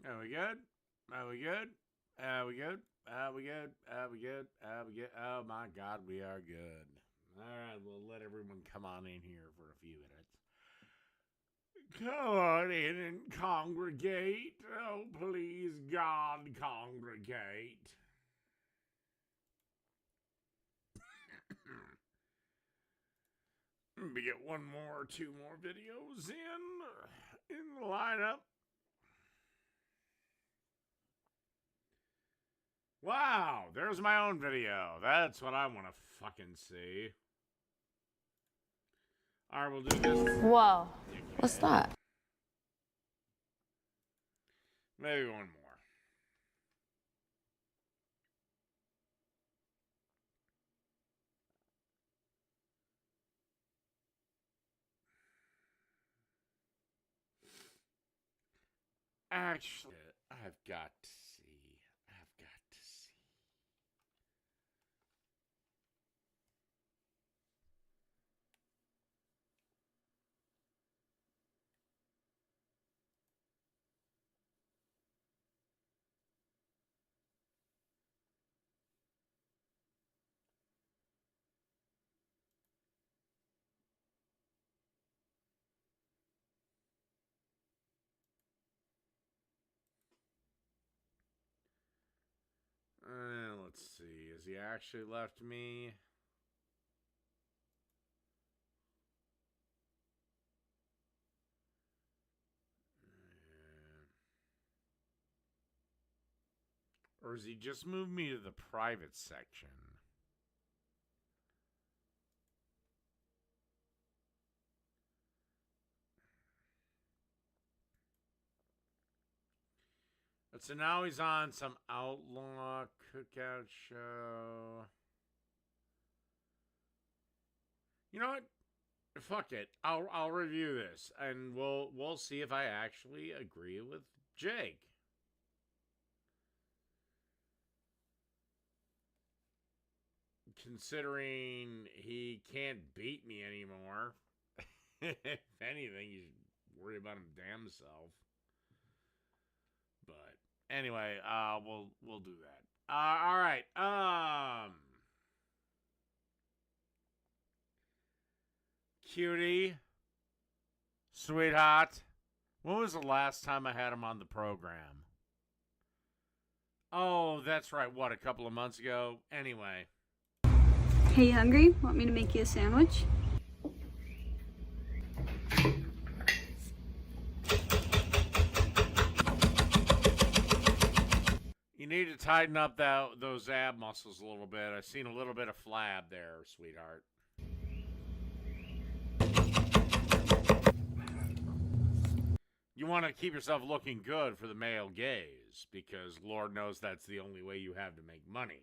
Are we good? Are we good? Are we good? Are we good? Are we good? Are we good? Oh my God, we are good. All right, we'll let everyone come on in here for a few minutes. Come on in and congregate. Oh, please, God, congregate. We get one more, two more videos in the lineup. Wow, there's my own video. That's what I want to fucking see. All right, we'll do this. Whoa. What's that? Maybe one more. Actually, I've got to see. I've got to see. Let's see. Has he actually left me? Or has he just moved me to the private section? So now he's on some outlaw cookout show. You know what? Fuck it. I'll review this and we'll see if I actually agree with Jake. Considering he can't beat me anymore. If anything, you should worry about him damn self. But anyway, we'll do that. All right. Cutie, sweetheart, when was the last time I had him on the program? Oh, that's right. What, a couple of months ago? Anyway. Hey, you hungry? Want me to make you a sandwich? You need to tighten up those ab muscles a little bit. I've seen a little bit of flab there, sweetheart. You want to keep yourself looking good for the male gaze, because Lord knows that's the only way you have to make money.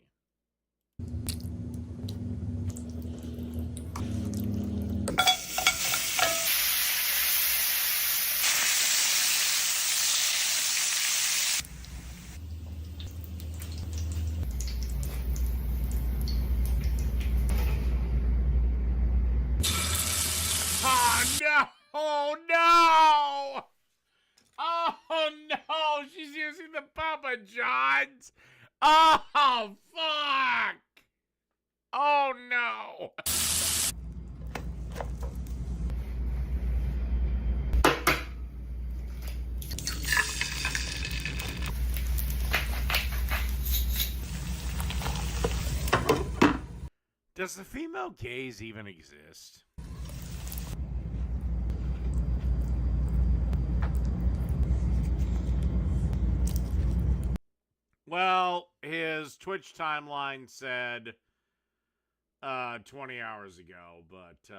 Oh no! Oh no! She's using the Papa John's! Oh fuck! Oh no! Does the female gaze even exist? Well, his Twitch timeline said 20 hours ago, but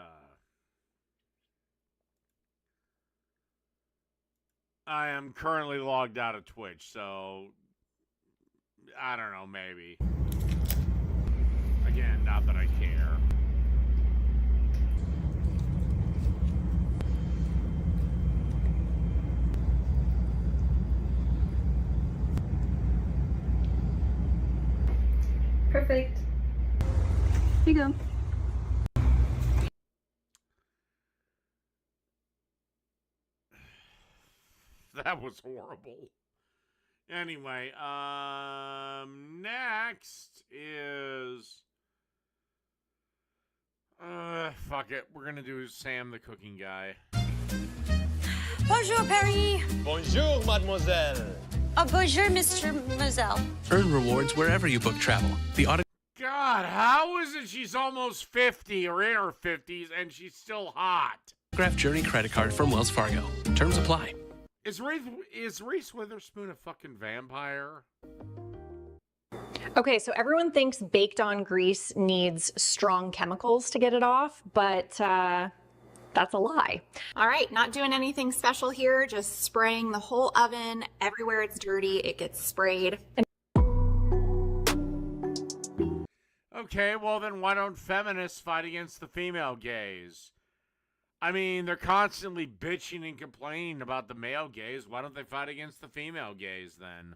I am currently logged out of Twitch, so I don't know, maybe. Again, not that I care. Perfect. Here you go. That was horrible. Anyway, next is fuck it. We're gonna do Sam the cooking guy. Bonjour, Paris. Bonjour, mademoiselle. Bonjour, Mr. Moselle. Earn rewards wherever you book travel. The God, how is it she's almost 50 or in her 50s and she's still hot? Autograph Journey credit card from Wells Fargo. Terms apply. Is Reese Witherspoon a fucking vampire? Okay, so everyone thinks baked on grease needs strong chemicals to get it off, but that's a lie. All right, not doing anything special here, just spraying the whole oven. Everywhere it's dirty, it gets sprayed. Okay, well then why don't feminists fight against the female gaze? I mean, they're constantly bitching and complaining about the male gaze. Why don't they fight against the female gaze then?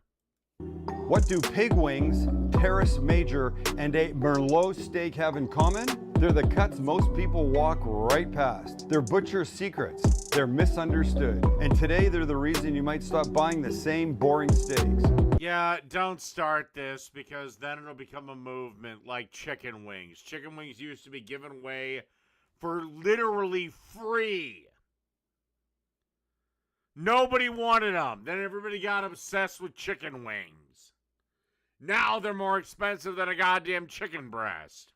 What do pig wings, Terrace Major, and a Merlot steak have in common? They're the cuts most people walk right past. They're butcher's secrets. They're misunderstood. And today they're the reason you might stop buying the same boring steaks. Yeah, don't start this because then it'll become a movement like chicken wings. Chicken wings used to be given away for literally free. Nobody wanted them. Then everybody got obsessed with chicken wings. Now they're more expensive than a goddamn chicken breast.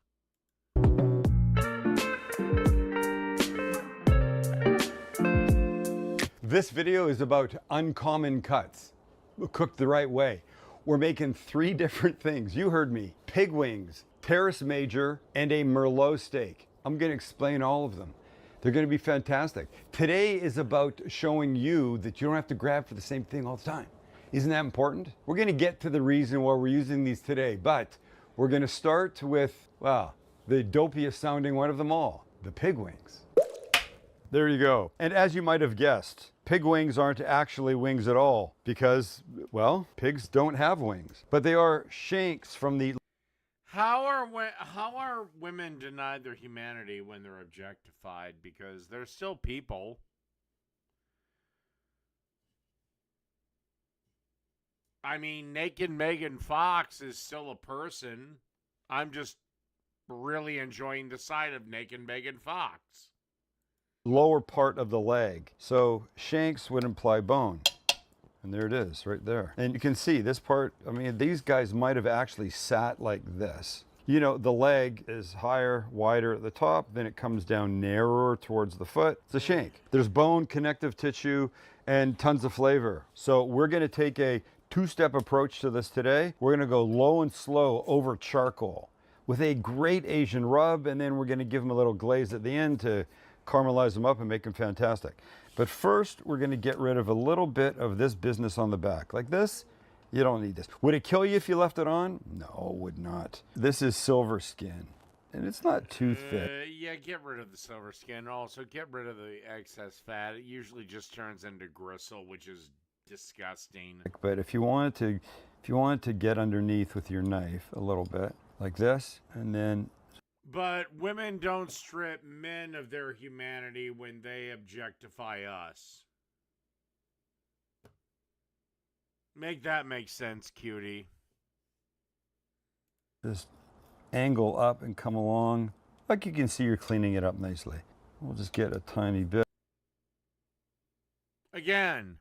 This video is about uncommon cuts, cooked the right way. We're making 3 different things. You heard me. Pig wings, Terrace Major, and a Merlot steak. I'm going to explain all of them. They're going to be fantastic. Today is about showing you that you don't have to grab for the same thing all the time. Isn't that important? We're going to get to the reason why we're using these today, but we're going to start with, well, the dopiest sounding one of them all, the pig wings. There you go. And as you might have guessed, pig wings aren't actually wings at all because, well, pigs don't have wings, but they are shanks from the... How are women denied their humanity when they're objectified? Because they're still people. I mean, naked Megan Fox is still a person. I'm just really enjoying the sight of naked Megan Fox. lower part of the leg. So shanks would imply bone. And there it is, right there. And you can see this part, I mean, these guys might have actually sat like this. You know, the leg is higher, wider at the top, then it comes down narrower towards the foot. It's a shank. There's bone, connective tissue, and tons of flavor. So we're gonna take a two-step approach to this today. We're gonna go low and slow over charcoal with a great Asian rub, and then we're gonna give them a little glaze at the end to caramelize them up and make them fantastic. But first, we're gonna get rid of a little bit of this business on the back. Like this, you don't need this. Would it kill you if you left it on? No, it would not. This is silver skin, and it's not too thick. Yeah, get rid of the silver skin. Also, get rid of the excess fat. It usually just turns into gristle, which is disgusting. But if you wanted to get underneath with your knife a little bit, like this, and then... But women don't strip men of their humanity when they objectify us. Make that make sense, cutie. Just angle up and come along. Like you can see, you're cleaning it up nicely. We'll just get a tiny bit. Again,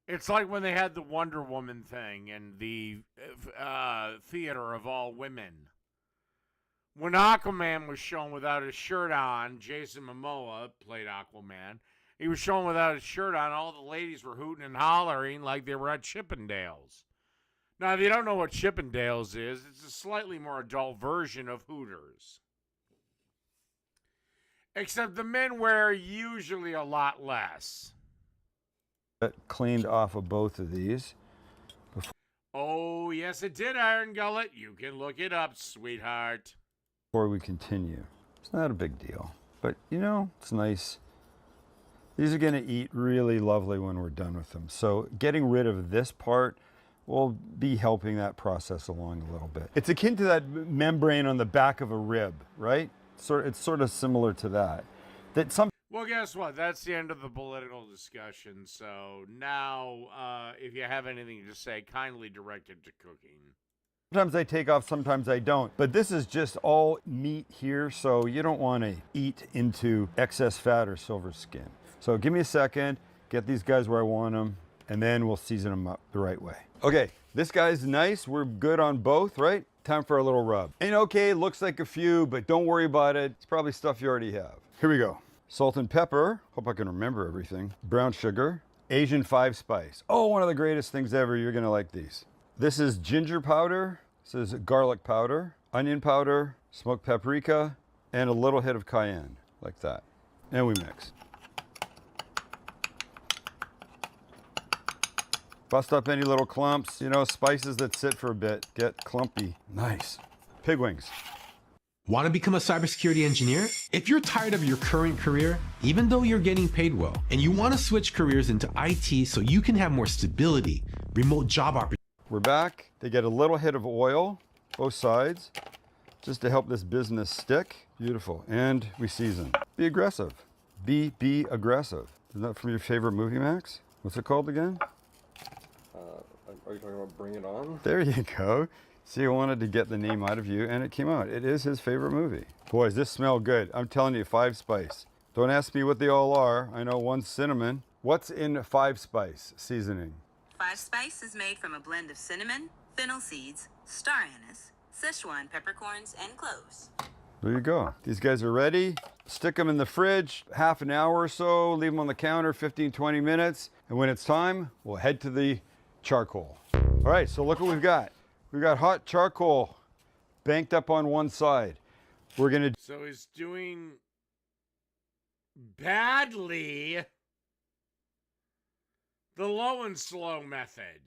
it's like when they had the Wonder Woman thing and the theater of all women. When Aquaman was shown without his shirt on, Jason Momoa played Aquaman. He was shown without his shirt on. All the ladies were hooting and hollering like they were at Chippendales. Now, if you don't know what Chippendales is, it's a slightly more adult version of Hooters. Except the men wear usually a lot less. Cleaned off of both of these. Oh, yes, it did, Iron Gullet. You can look it up, sweetheart. Before we continue. It's not a big deal, but you know, it's nice. These are going to eat really lovely when we're done with them. So getting rid of this part will be helping that process along a little bit. It's akin to that membrane on the back of a rib, right? It's sort of similar to that. Well, Well, guess what? That's the end of the political discussion. So now, if you have anything to say, kindly direct it to cooking. Sometimes I take off, sometimes I don't. But this is just all meat here, so you don't want to eat into excess fat or silver skin. So give me a second, get these guys where I want them, and then we'll season them up the right way. Okay, this guy's nice. We're good on both, right? Time for a little rub. And okay, looks like a few, but don't worry about it. It's probably stuff you already have. Here we go. Salt and pepper. Hope I can remember everything. Brown sugar. Asian 5-spice. Oh, one of the greatest things ever. You're gonna like these. This is ginger powder. This is garlic powder, onion powder, smoked paprika, and a little hit of cayenne, like that. And we mix. Bust up any little clumps. You know, spices that sit for a bit get clumpy. Nice. Pig wings. Want to become a cybersecurity engineer? If you're tired of your current career, even though you're getting paid well, and you want to switch careers into IT so you can have more stability, remote job opportunities. We're back. They get a little hit of oil, both sides, just to help this business stick. Beautiful. And we season. Be aggressive. Be aggressive. Isn't that from your favorite movie, Max? What's it called again? Are you talking about Bring It On? There you go. See, I wanted to get the name out of you, and it came out. It is his favorite movie. Boys, this smells good. I'm telling you, 5-spice. Don't ask me what they all are. I know one's cinnamon. What's in 5-spice seasoning? 5-spice is made from a blend of cinnamon, fennel seeds, star anise, Szechuan peppercorns, and cloves. There you go. These guys are ready. Stick them in the fridge, half an hour or so. Leave them on the counter, 15, 20 minutes. And when it's time, we'll head to the charcoal. All right, so look what we've got. We've got hot charcoal banked up on one side. We're gonna... So he's doing badly the low and slow method.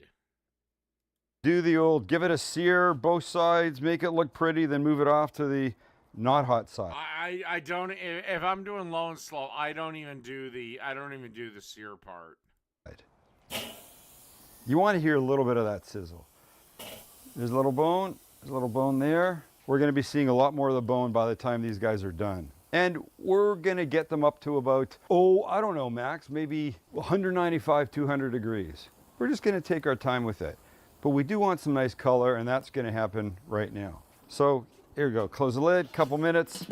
Do the old, give it a sear, both sides, make it look pretty, then move it off to the not hot side. I don't, if I'm doing low and slow, I don't even do the sear part. You want to hear a little bit of that sizzle. There's a little bone there. We're going to be seeing a lot more of the bone by the time these guys are done. And we're going to get them up to about, I don't know, Max, maybe 195, 200 degrees. We're just going to take our time with it. But we do want some nice color, and that's going to happen right now. So here we go. Close the lid, couple minutes,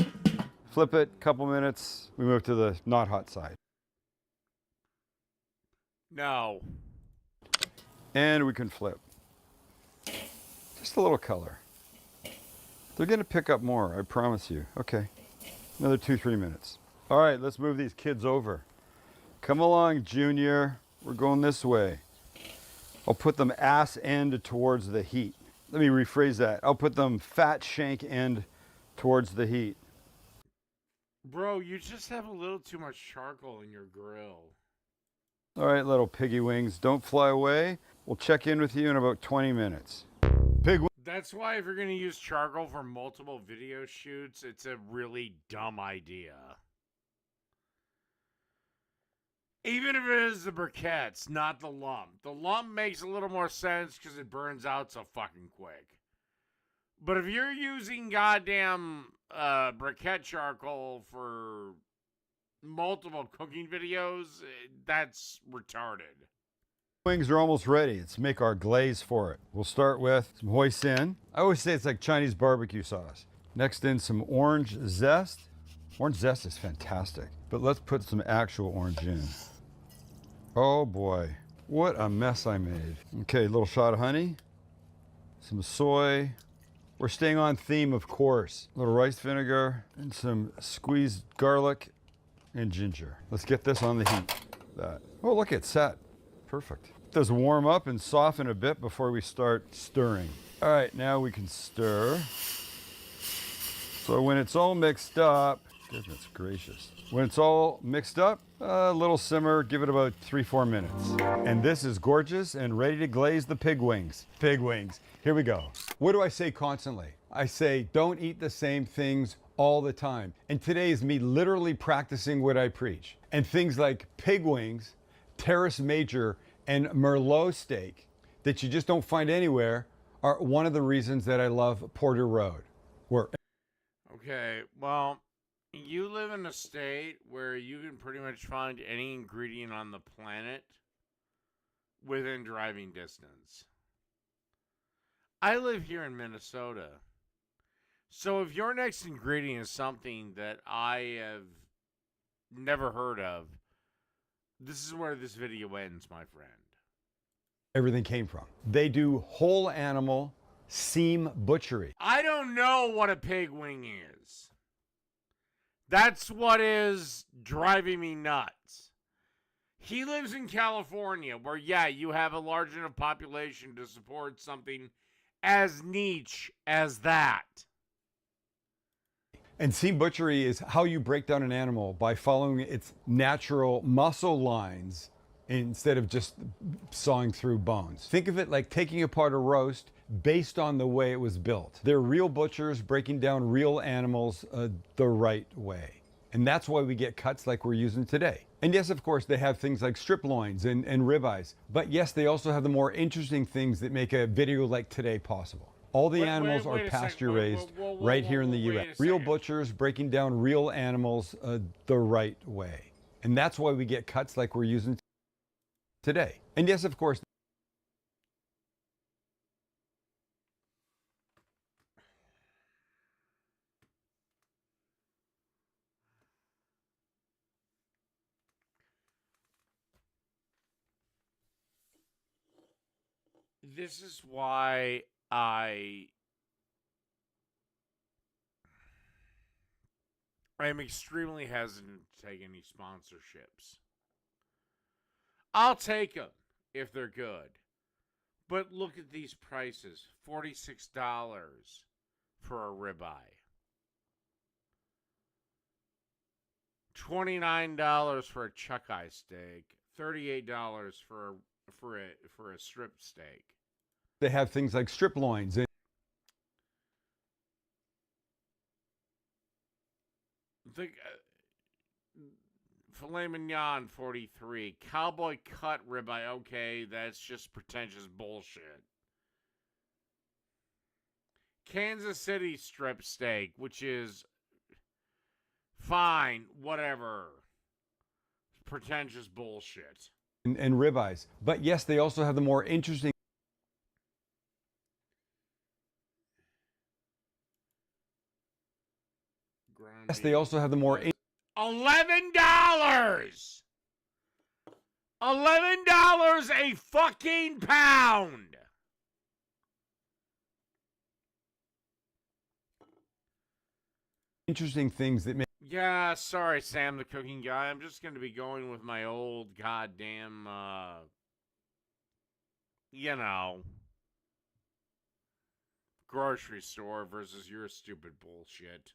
flip it, couple minutes. We move to the not hot side. No. And we can flip. Just a little color. They're going to pick up more, I promise you. Okay. Another 2-3 minutes. All right, let's move these kids over. Come along, Junior. We're going this way. I'll put them ass end towards the heat. Let me rephrase that. I'll put them fat shank end towards the heat. Bro, you just have a little too much charcoal in your grill. All right, little piggy wings, don't fly away. We'll check in with you in about 20 minutes. That's why if you're going to use charcoal for multiple video shoots, it's a really dumb idea. Even if it is the briquettes, not the lump. The lump makes a little more sense because it burns out so fucking quick. But if you're using goddamn briquette charcoal for multiple cooking videos, that's retarded. Wings are almost ready. Let's make our glaze for it. We'll start with some hoisin. I always say it's like Chinese barbecue sauce. Next in some orange zest. Orange zest is fantastic, but let's put some actual orange in. Oh boy, what a mess I made. Okay, a little shot of honey, some soy. We're staying on theme, of course. A little rice vinegar and some squeezed garlic and ginger. Let's get this on the heat. Oh, look, it's set. Perfect. Does warm up and soften a bit before we start stirring. All right, now we can stir. So when it's all mixed up, goodness gracious. When it's all mixed up, a little simmer, give it about 3-4 minutes. And this is gorgeous and ready to glaze the pig wings. Pig wings, here we go. What do I say constantly? I say, don't eat the same things all the time. And today is me literally practicing what I preach. And things like pig wings, Terrace Major, and Merlot steak that you just don't find anywhere are one of the reasons that I love Porter Road. Okay, well, You live in a state where you can pretty much find any ingredient on the planet within driving distance. I live here in Minnesota. So if your next ingredient is something that I have never heard of, this is where this video ends, my friend. Everything came from. They do whole animal seam butchery. I don't know what a pig wing is. That's what is driving me nuts. He lives in California where, yeah, you have a large enough population to support something as niche as that. And seam butchery is how you break down an animal by following its natural muscle lines instead of just sawing through bones. Think of it like taking apart a roast based on the way it was built. They're real butchers breaking down real animals the right way. And that's why we get cuts like we're using today. And yes, of course, they have things like strip loins and ribeyes. But yes, they also have the more interesting things that make a video like today possible. All the animals are pasture raised right here in the U.S. Real butchers breaking down real animals the right way. And that's why we get cuts like we're using today. And yes, of course. This is why I am extremely hesitant to take any sponsorships. I'll take them if they're good. But look at these prices. $46 for a ribeye. $29 for a chuck eye steak. $38 for a strip steak. They have things like strip loins. The filet mignon, $43. Cowboy cut ribeye, okay, that's just pretentious bullshit. Kansas City strip steak, which is fine, whatever. Pretentious bullshit. And ribeyes. But yes, they also have the more interesting. Yes, they also have the more. $11! $11 a fucking pound! Interesting things that make. Yeah, sorry, Sam, the cooking guy. I'm just going to be going with my old goddamn, grocery store versus your stupid bullshit.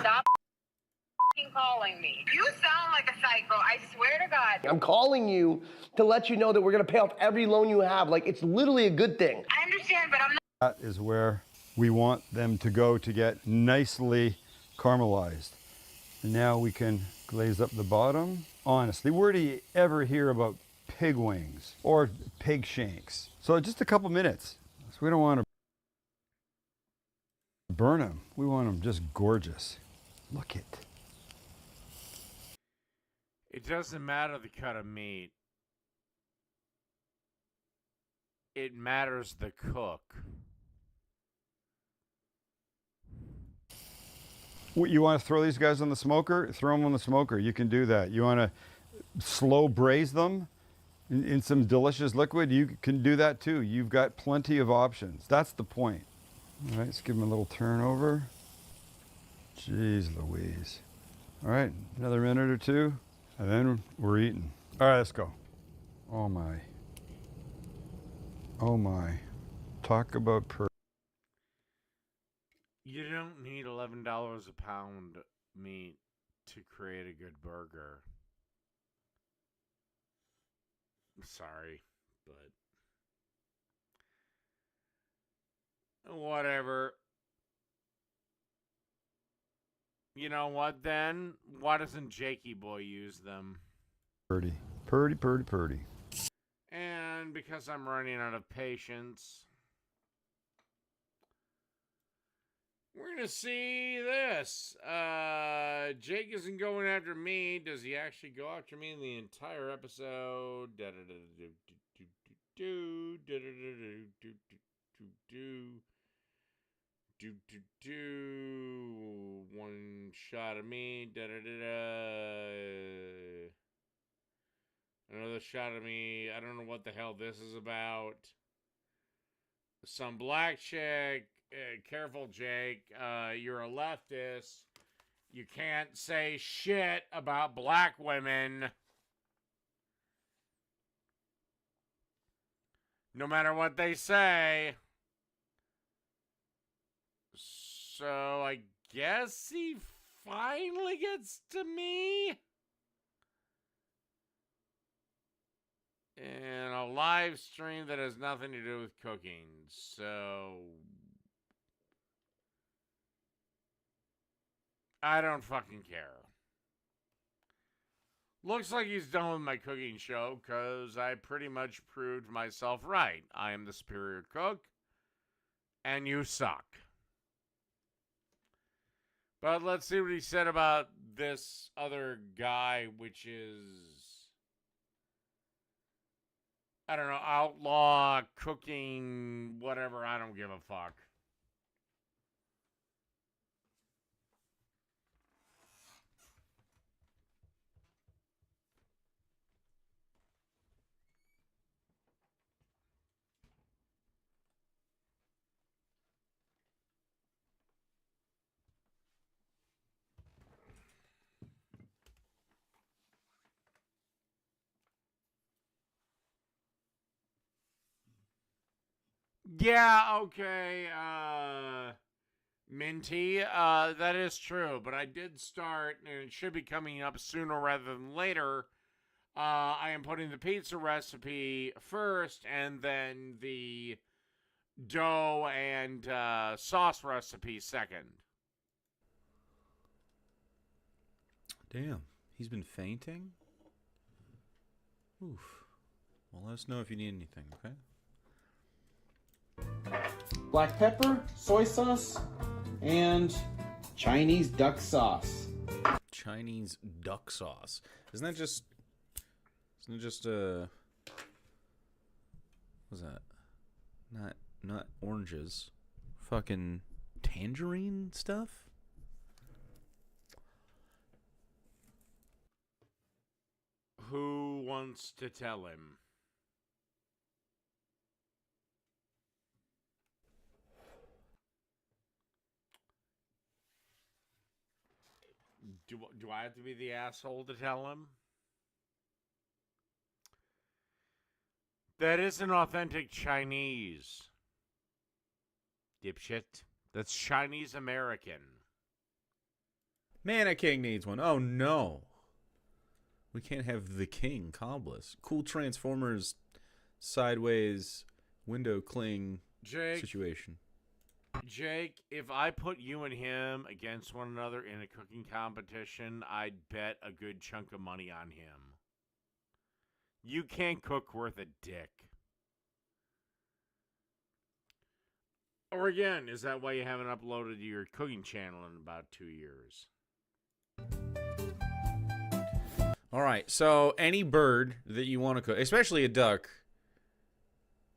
Stop calling me. You sound like a psycho. I swear to God. I'm calling you to let you know that we're going to pay off every loan you have. Like, it's literally a good thing. I understand, but I'm not. That is where we want them to go to get nicely caramelized. And now we can glaze up the bottom. Honestly, where do you ever hear about pig wings or pig shanks? So just a couple minutes. So we don't want to burn them. We want them just gorgeous. Look it. It doesn't matter the cut of meat. It matters the cook. You want to throw these guys on the smoker? Throw them on the smoker. You can do that. You want to slow braise them in some delicious liquid? You can do that too. You've got plenty of options. That's the point. All right, let's give them a little turn over. Jeez Louise. All right, another minute or two, and then we're eating. All right, let's go. Oh my. Oh my. Talk about You don't need $11 a pound meat to create a good burger. I'm sorry, but whatever. You know what then? Why doesn't Jakey Boy use them? Purdy. And because I'm running out of patience, We're going to see this. Jake isn't going after me. Does he actually go after me in the entire episode? One shot of me. Another shot of me. I don't know what the hell this is about. Some black chick. Careful, Jake. You're a leftist. You can't say shit about black women. No matter what they say. So I guess he finally gets to me. In a live stream that has nothing to do with cooking. So I don't fucking care. Looks like he's done with my cooking show because I pretty much proved myself right. I am the superior cook and you suck. But let's see what he said about this other guy, which is, I don't know, outlaw, cooking, whatever. I don't give a fuck. Yeah, okay, Minty, that is true, but I did start, and it should be coming up sooner rather than later. I am putting the pizza recipe first, and then the dough and sauce recipe second. Damn, he's been fainting? Oof. Well, let us know if you need anything, okay? Black pepper, soy sauce, and Chinese duck sauce. Chinese duck sauce. Isn't it just what's that? Not oranges. Fucking tangerine stuff? Who wants to tell him? Do I have to be the asshole to tell him? That isn't authentic Chinese. Dipshit. That's Chinese American. Man, a king needs one. Oh no. We can't have the king cobless. Cool Transformers sideways window cling situation. Jake, if I put you and him against one another in a cooking competition, I'd bet a good chunk of money on him. You can't cook worth a dick. Or again, is that why you haven't uploaded your cooking channel in about 2 years? All right, so any bird that you want to cook, especially a duck,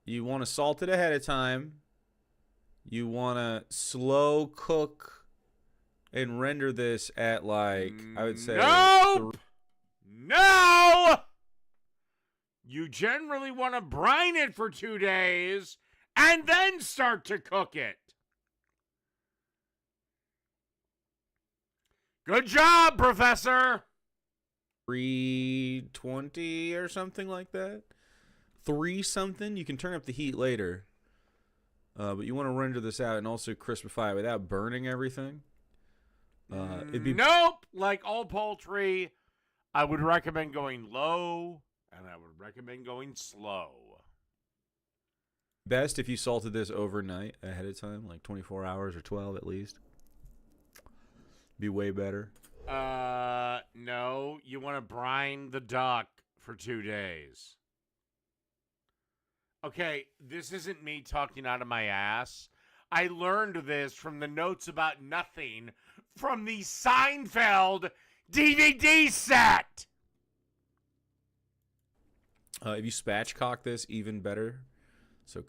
you want to salt it ahead of time. You want to slow cook and render this at, like, I would say... Nope! No! You generally want to brine it for 2 days and then start to cook it. Good job, Professor! 320 or something like that. 3 something. You can turn up the heat later. But you want to render this out and also crispify it without burning everything. It'd be Nope! Like all poultry, I would recommend going low, and I would recommend going slow. best if you salted this overnight ahead of time, like 24 hours or 12 at least. Be way better. No, you want to brine the duck for 2 days. Okay, this isn't me talking out of my ass. I learned this from the notes about nothing from the Seinfeld DVD set. If you spatchcock this, even better. So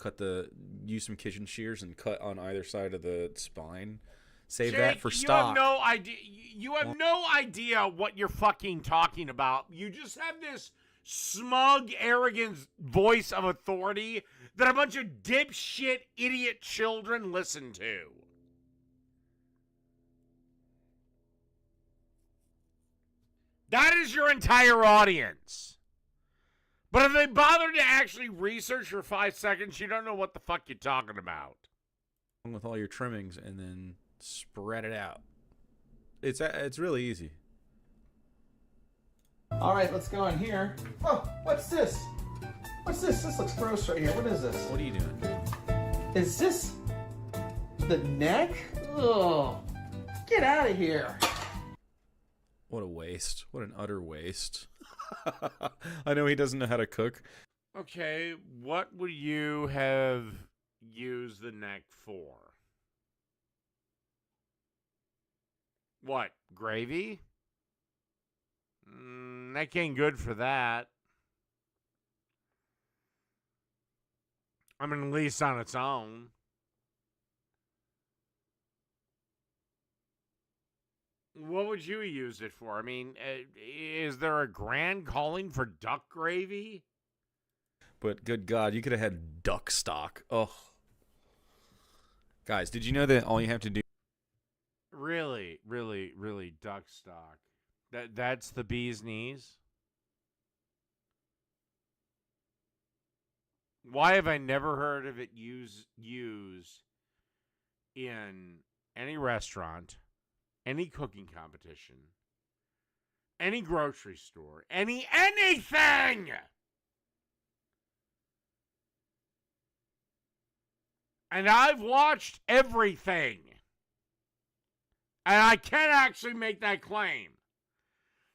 use some kitchen shears and cut on either side of the spine. Save Jake, that for stock. You have no idea. You have no idea what you're fucking talking about. You just have this smug, arrogant voice of authority that a bunch of dipshit, idiot children listen to. That is your entire audience. But if they bother to actually research for 5 seconds, you don't know what the fuck you're talking about. With all your trimmings and then spread it out. It's really easy. All right, let's go in here. Oh, what's this? What's this? This looks gross right here. What is this? What are you doing? Is this the neck? Ugh. Get out of here. What a waste. What an utter waste. I know he doesn't know how to cook. Okay, what would you have used the neck for? What, gravy? Neck ain't good for that. I mean, at least on its own. What would you use it for? I mean, is there a grand calling for duck gravy? But good God, you could have had duck stock. Oh. Guys, did you know that all you have to do... Really, really, really duck stock. That's the bee's knees? Why have I never heard of it used in any restaurant, any cooking competition, any grocery store, anything? And I've watched everything. And I can actually make that claim.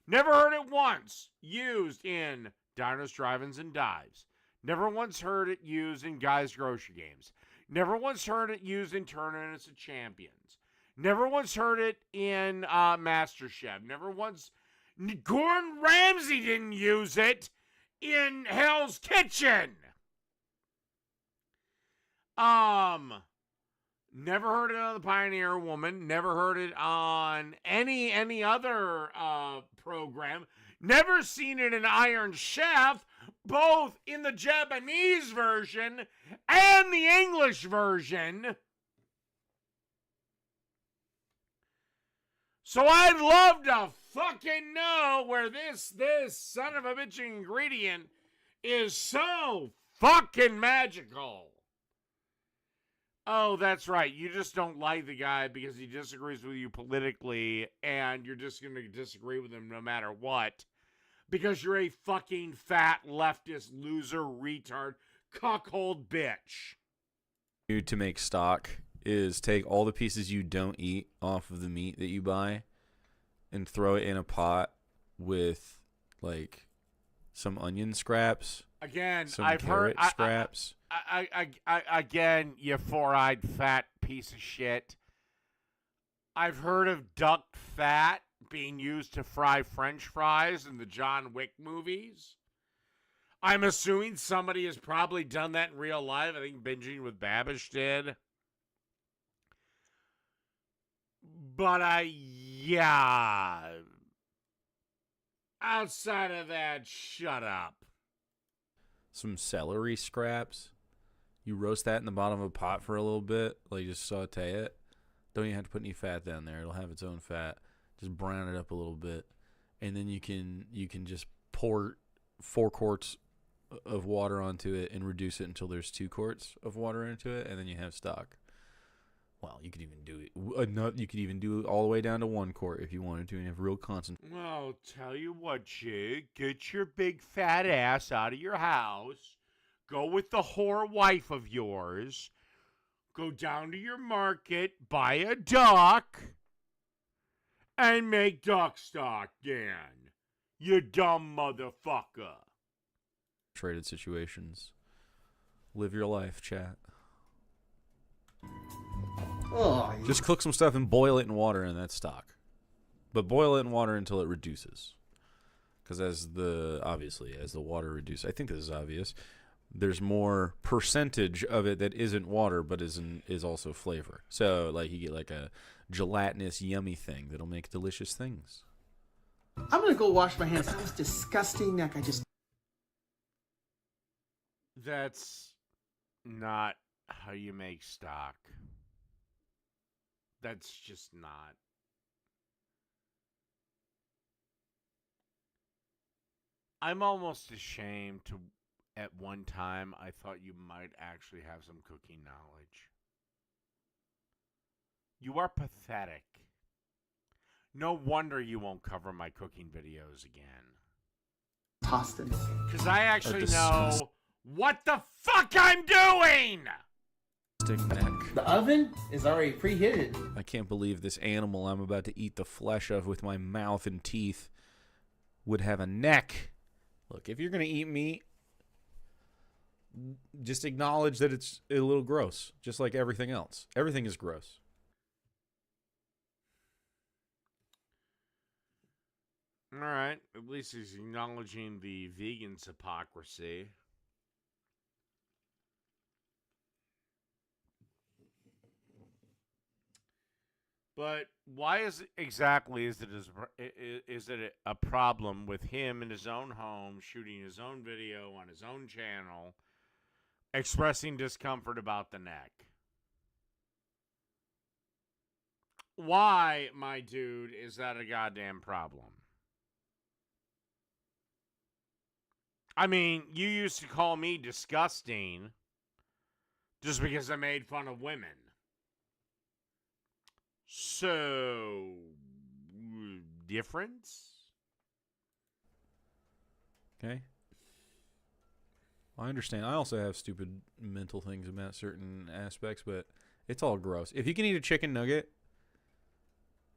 Never heard it once used in diners, drive-ins, and dives. Never once heard it used in guys' grocery games. Never once heard it used in tournaments of champions. Never once heard it in MasterChef. Never once... Gordon Ramsay didn't use it in Hell's Kitchen. Never heard it on The Pioneer Woman. Never heard it on any other program. Never seen it in Iron Chef, both in the Japanese version and the English version. So I'd love to fucking know where this son of a bitch ingredient is so fucking magical. Oh, that's right. You just don't like the guy because he disagrees with you politically, and you're just going to disagree with him no matter what. Because you're a fucking fat, leftist, loser, retard, cuckold bitch. To make stock is take all the pieces you don't eat off of the meat that you buy and throw it in a pot with, like, some onion scraps. Again, some I've heard scraps. Again, you four-eyed fat piece of shit. I've heard of duck fat being used to fry French fries in the John Wick movies. I'm assuming somebody has probably done that in real life. I think Binging with Babish did. But yeah. Outside of that, shut up. Some celery scraps. You roast that in the bottom of a pot for a little bit, like just saute it. Don't even have to put any fat down there. It'll have its own fat. Just brown it up a little bit, and then you can just pour 4 quarts of water onto it and reduce it until there's 2 quarts of water into it, and then you have stock. Well, you could even do it. You could even do it all the way down to 1 quart if you wanted to, and have real concentration. Well, tell you what, Jig, get your big fat ass out of your house. Go with the whore wife of yours. Go down to your market, buy a duck, and make duck stock, Dan. You dumb motherfucker. Traded situations. Live your life, chat. Oh, Just cook some stuff and boil it in water, and that's stock. But boil it in water until it reduces. Because as the water reduces, I think this is obvious, there's more percentage of it that isn't water but is also flavor. So like you get like a gelatinous yummy thing that'll make delicious things. I'm gonna go wash my hands. That was disgusting. Like I just. That's not how you make stock. That's just not. I'm almost ashamed to, at one time, I thought you might actually have some cooking knowledge. You are pathetic. No wonder you won't cover my cooking videos again. Tossed it. Because I actually know what the fuck I'm doing! Stick neck. The oven is already preheated. I can't believe this animal I'm about to eat the flesh of with my mouth and teeth would have a neck. Look, if you're going to eat meat, just acknowledge that it's a little gross, just like everything else. Everything is gross. All right, at least he's acknowledging the vegan's hypocrisy. But why is it a problem with him in his own home shooting his own video on his own channel, expressing discomfort about the neck? Why, my dude, is that a goddamn problem? I mean, you used to call me disgusting just because I made fun of women. So, difference? Okay. I understand. I also have stupid mental things about certain aspects, but it's all gross. If you can eat a chicken nugget,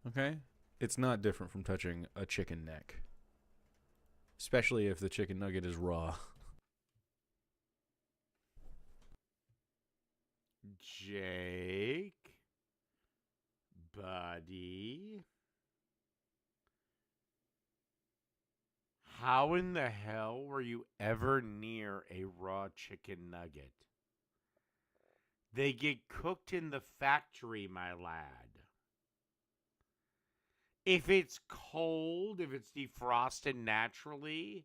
okay, it's not different from touching a chicken neck. Especially if the chicken nugget is raw. Jake? Buddy? How in the hell were you ever near a raw chicken nugget? They get cooked in the factory, my lad. If it's cold, if it's defrosted naturally,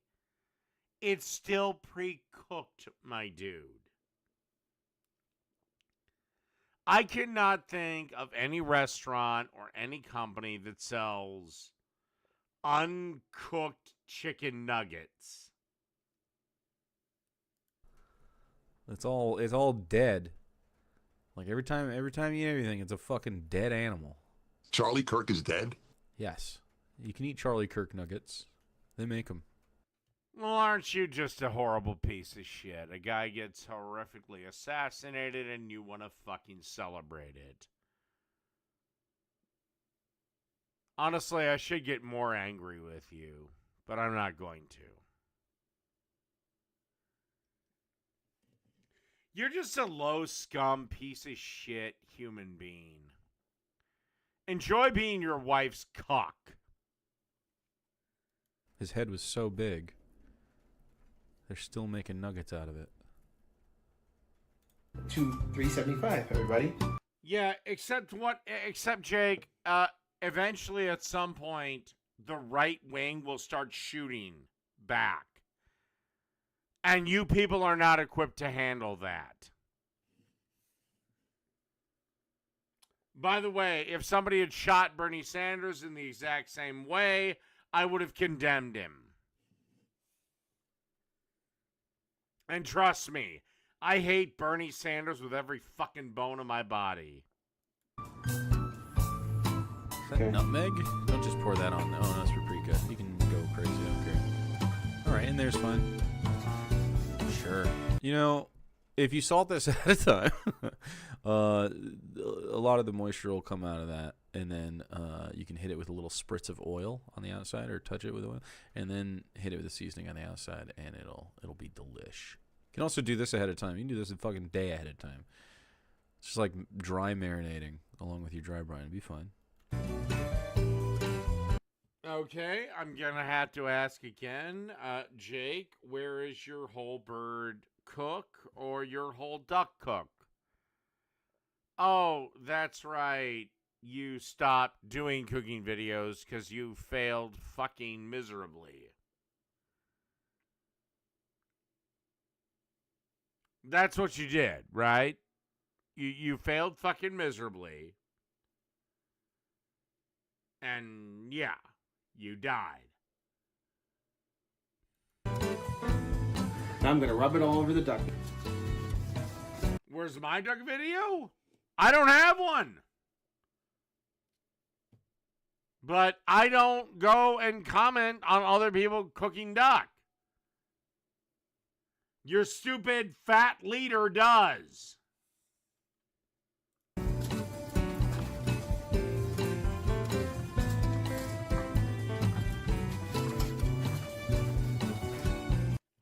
it's still pre-cooked, my dude. I cannot think of any restaurant or any company that sells uncooked chicken nuggets. It's all dead. Like every time you eat anything, it's a fucking dead animal. Charlie Kirk is dead? Yes. You can eat Charlie Kirk nuggets. They make them. Well, aren't you just a horrible piece of shit? A guy gets horrifically assassinated and you want to fucking celebrate it. Honestly, I should get more angry with you, but I'm not going to. You're just a low scum piece of shit human being. Enjoy being your wife's cock. His head was so big. They're still making nuggets out of it. $3.75, everybody. Yeah, except Jake, eventually at some point, the right wing will start shooting back. And you people are not equipped to handle that. By the way, if somebody had shot Bernie Sanders in the exact same way, I would have condemned him. And trust me, I hate Bernie Sanders with every fucking bone in my body. Is that nutmeg? Don't just pour that on. Oh, that's paprika. You can go crazy. I don't care. All right, and there's fine. Sure. You know, if you salt this ahead of time, a lot of the moisture will come out of that, and then you can hit it with a little spritz of oil on the outside, or touch it with oil, and then hit it with a seasoning on the outside, and it'll be delish. You can also do this ahead of time. You can do this a fucking day ahead of time. It's just like dry marinating along with your dry brine. It'd be fine. Okay, I'm gonna have to ask again. Jake, where is your whole bird cook or your whole duck cook? Oh, that's right. You stopped doing cooking videos because you failed fucking miserably. That's what you did, right? You failed fucking miserably. And yeah, you died. Now I'm gonna rub it all over the duck. Where's my duck video? I don't have one. But I don't go and comment on other people cooking duck. Your stupid fat leader does.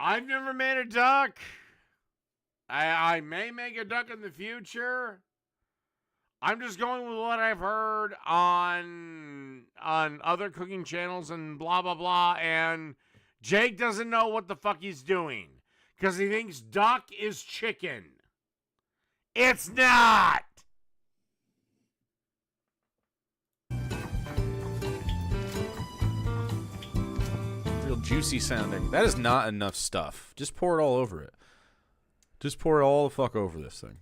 I've never made a duck. I may make a duck in the future. I'm just going with what I've heard on other cooking channels and blah, blah, blah. And Jake doesn't know what the fuck he's doing because he thinks duck is chicken. It's not. Real juicy sounding. That is not enough stuff. Just pour it all over it. Just pour it all the fuck over this thing.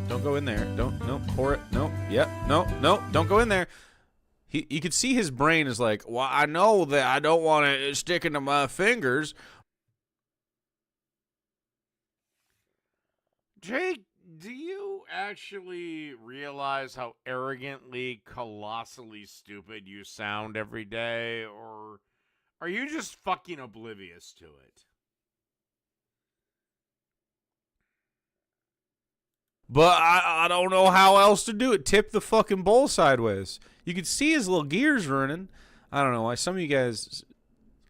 Don't go in there. No, pour it. No, yep, no, don't go in there. You could see his brain is like, well, I know that I don't want it sticking to my fingers. Jake, do you actually realize how arrogantly, colossally stupid you sound every day? Or are you just fucking oblivious to it? But I don't know how else to do it. Tip the fucking bowl sideways. You can see his little gears running. I don't know why. Some of you guys,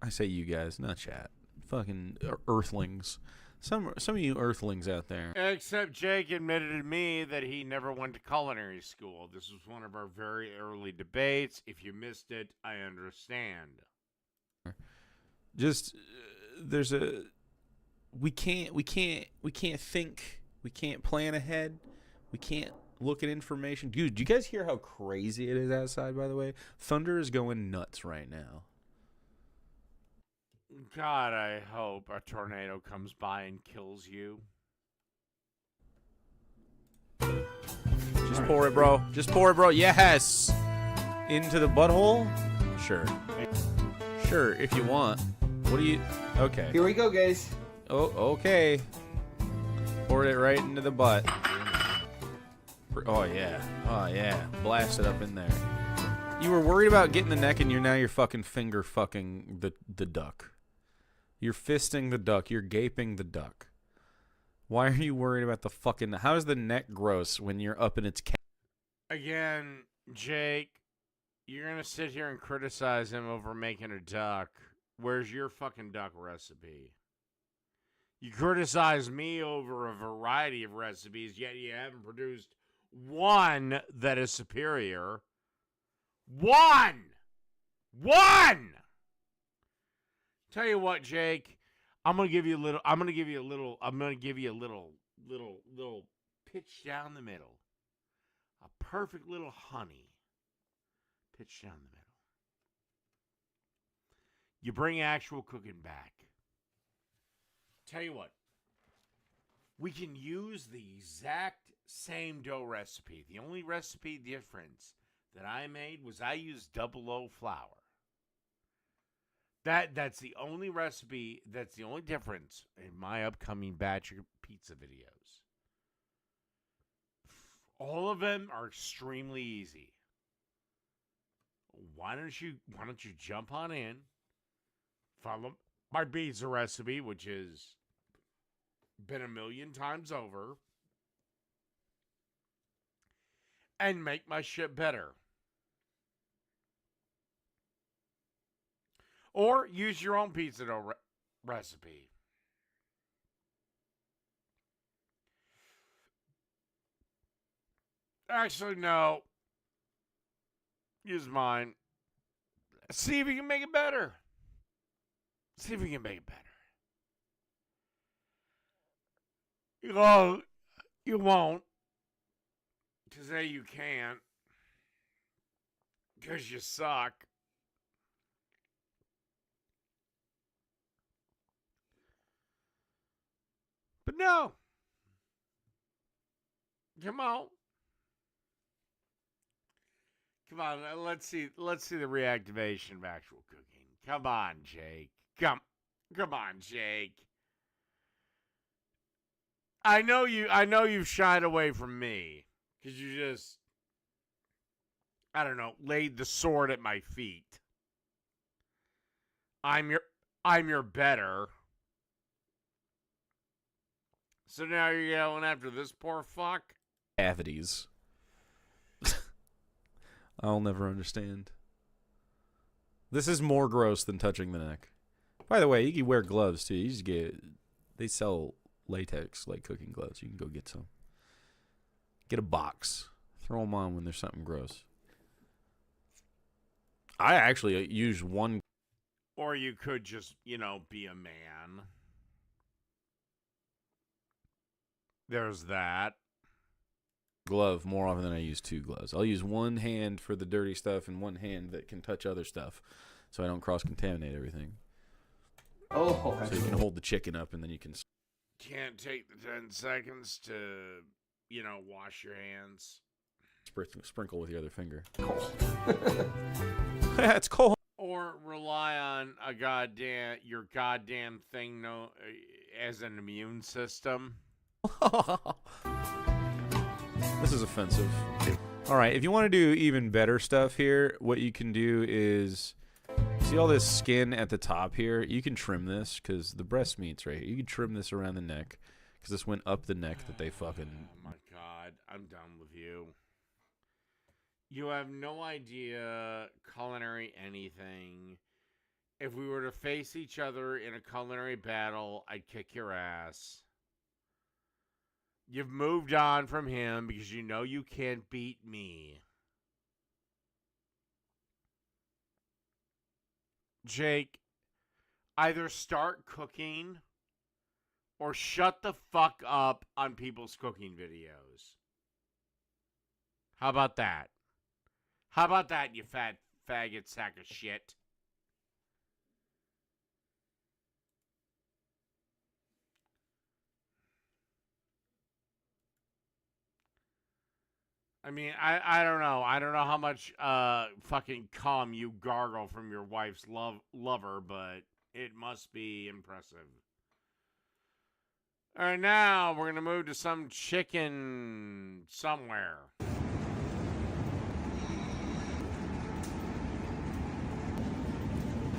I say you guys, not chat. Fucking earthlings. Some of you earthlings out there. Except Jake admitted to me that he never went to culinary school. This was one of our very early debates. If you missed it, I understand. Just there's a we can't think. We can't plan ahead. We can't look at information. Dude, do you guys hear how crazy it is outside, by the way? Thunder is going nuts right now. God, I hope a tornado comes by and kills you. Just pour it, bro. Just pour it, bro. Yes! Into the butthole? Sure. Sure, if you want. What do you... Okay. Here we go, guys. Oh, okay. Poured it right into the butt. Oh, yeah. Oh, yeah. Blast it up in there. You were worried about getting the neck, and you're fucking finger fucking the duck. You're fisting the duck. You're gaping the duck. Why are you worried about the fucking... How is the neck gross when you're up in its... Again, Jake, you're going to sit here and criticize him over making a duck. Where's your fucking duck recipe? You criticize me over a variety of recipes, yet you haven't produced one that is superior. One! Tell you what, Jake, I'm gonna give you a little pitch down the middle. A perfect little honey. Pitch down the middle. You bring actual cooking back. Tell you what, we can use the exact same dough recipe. The only recipe difference that I made was I used 00 flour. That's the only recipe, that's the only difference in my upcoming batch of pizza videos. All of them are extremely easy. Why don't you jump on in, follow my pizza recipe, which has been a million times over, and make my shit better. Or use your own pizza dough recipe. Actually, no. Use mine. See if you can make it better. See if you can make it better. Oh, you won't. Because A, you can't. Because you suck. But no. Come on. Come on, let's see the reactivation of actual cooking. Come on, Jake. Come on, Jake. I know you've shied away from me because you just, I don't know, laid the sword at my feet. I'm your better. So now you're yelling after this poor fuck? Cavities. I'll never understand. This is more gross than touching the neck. By the way, you can wear gloves too. You just they sell latex like cooking gloves. You can go get some. Get a box. Throw them on when there's something gross. I actually use one. Or you could just, be a man. There's that. Glove more often than I use two gloves. I'll use one hand for the dirty stuff and one hand that can touch other stuff so I don't cross-contaminate everything. Oh. So you can hold the chicken up and then you can... Can't take the 10 seconds to, wash your hands. Sprinkle with your other finger. It's cold. Or rely on your goddamn thing as an immune system. This is offensive. All right, if you want to do even better stuff here, what you can do is, see all this skin at the top here? You can trim this because the breast meat's right here. You can trim this around the neck because this went up the neck that they fucking... Oh my God, I'm done with you. You have no idea culinary anything. If we were to face each other in a culinary battle, I'd kick your ass. You've moved on from him because you know you can't beat me. Jake, either start cooking or shut the fuck up on people's cooking videos. How about that? How about that, you fat faggot sack of shit? I mean, I don't know. I don't know how much fucking cum you gargle from your wife's lover, but it must be impressive. All right, now we're going to move to some chicken somewhere.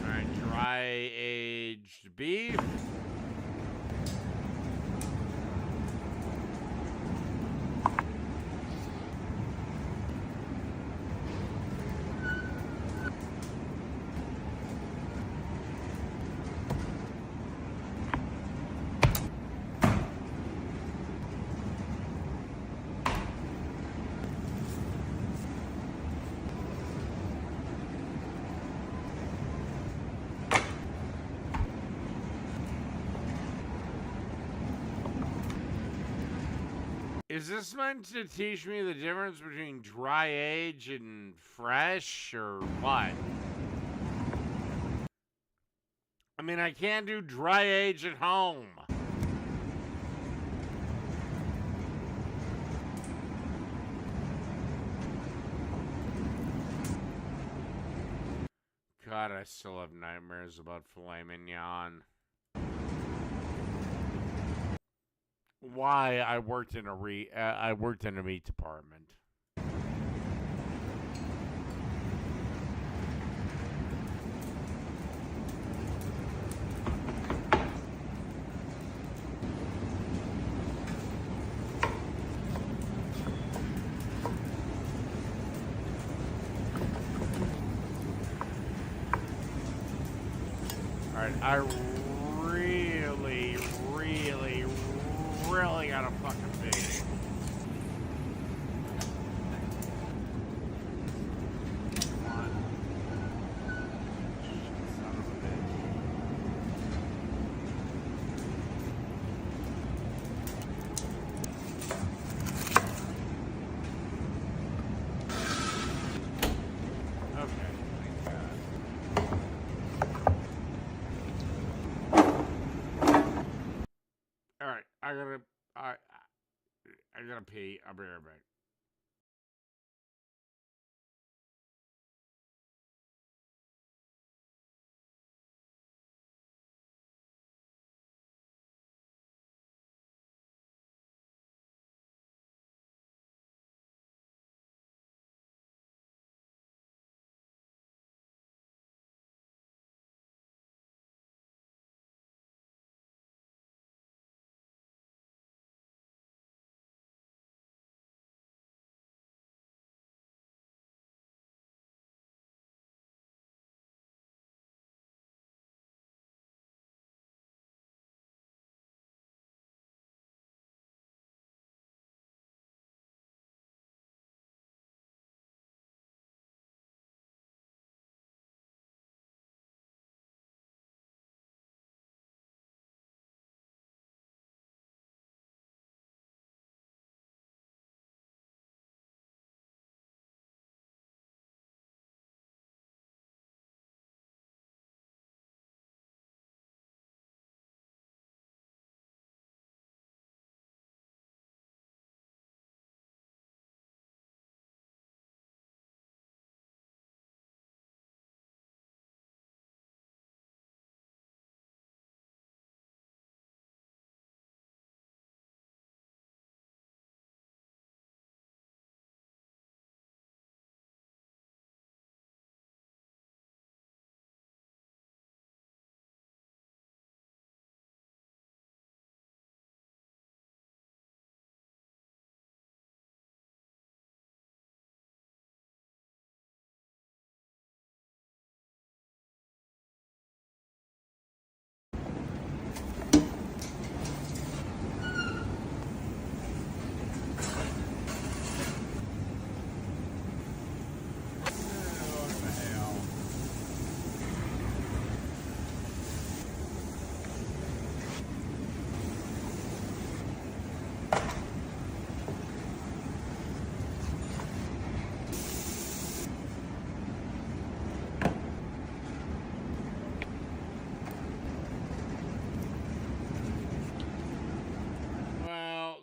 All right, dry-aged beef. Is this meant to teach me the difference between dry age and fresh, or what? I mean, I can't do dry age at home. God, I still have nightmares about filet mignon. Why I worked in a meat department. All right, I really gotta fucking pee. I gotta pee. I'll be right back.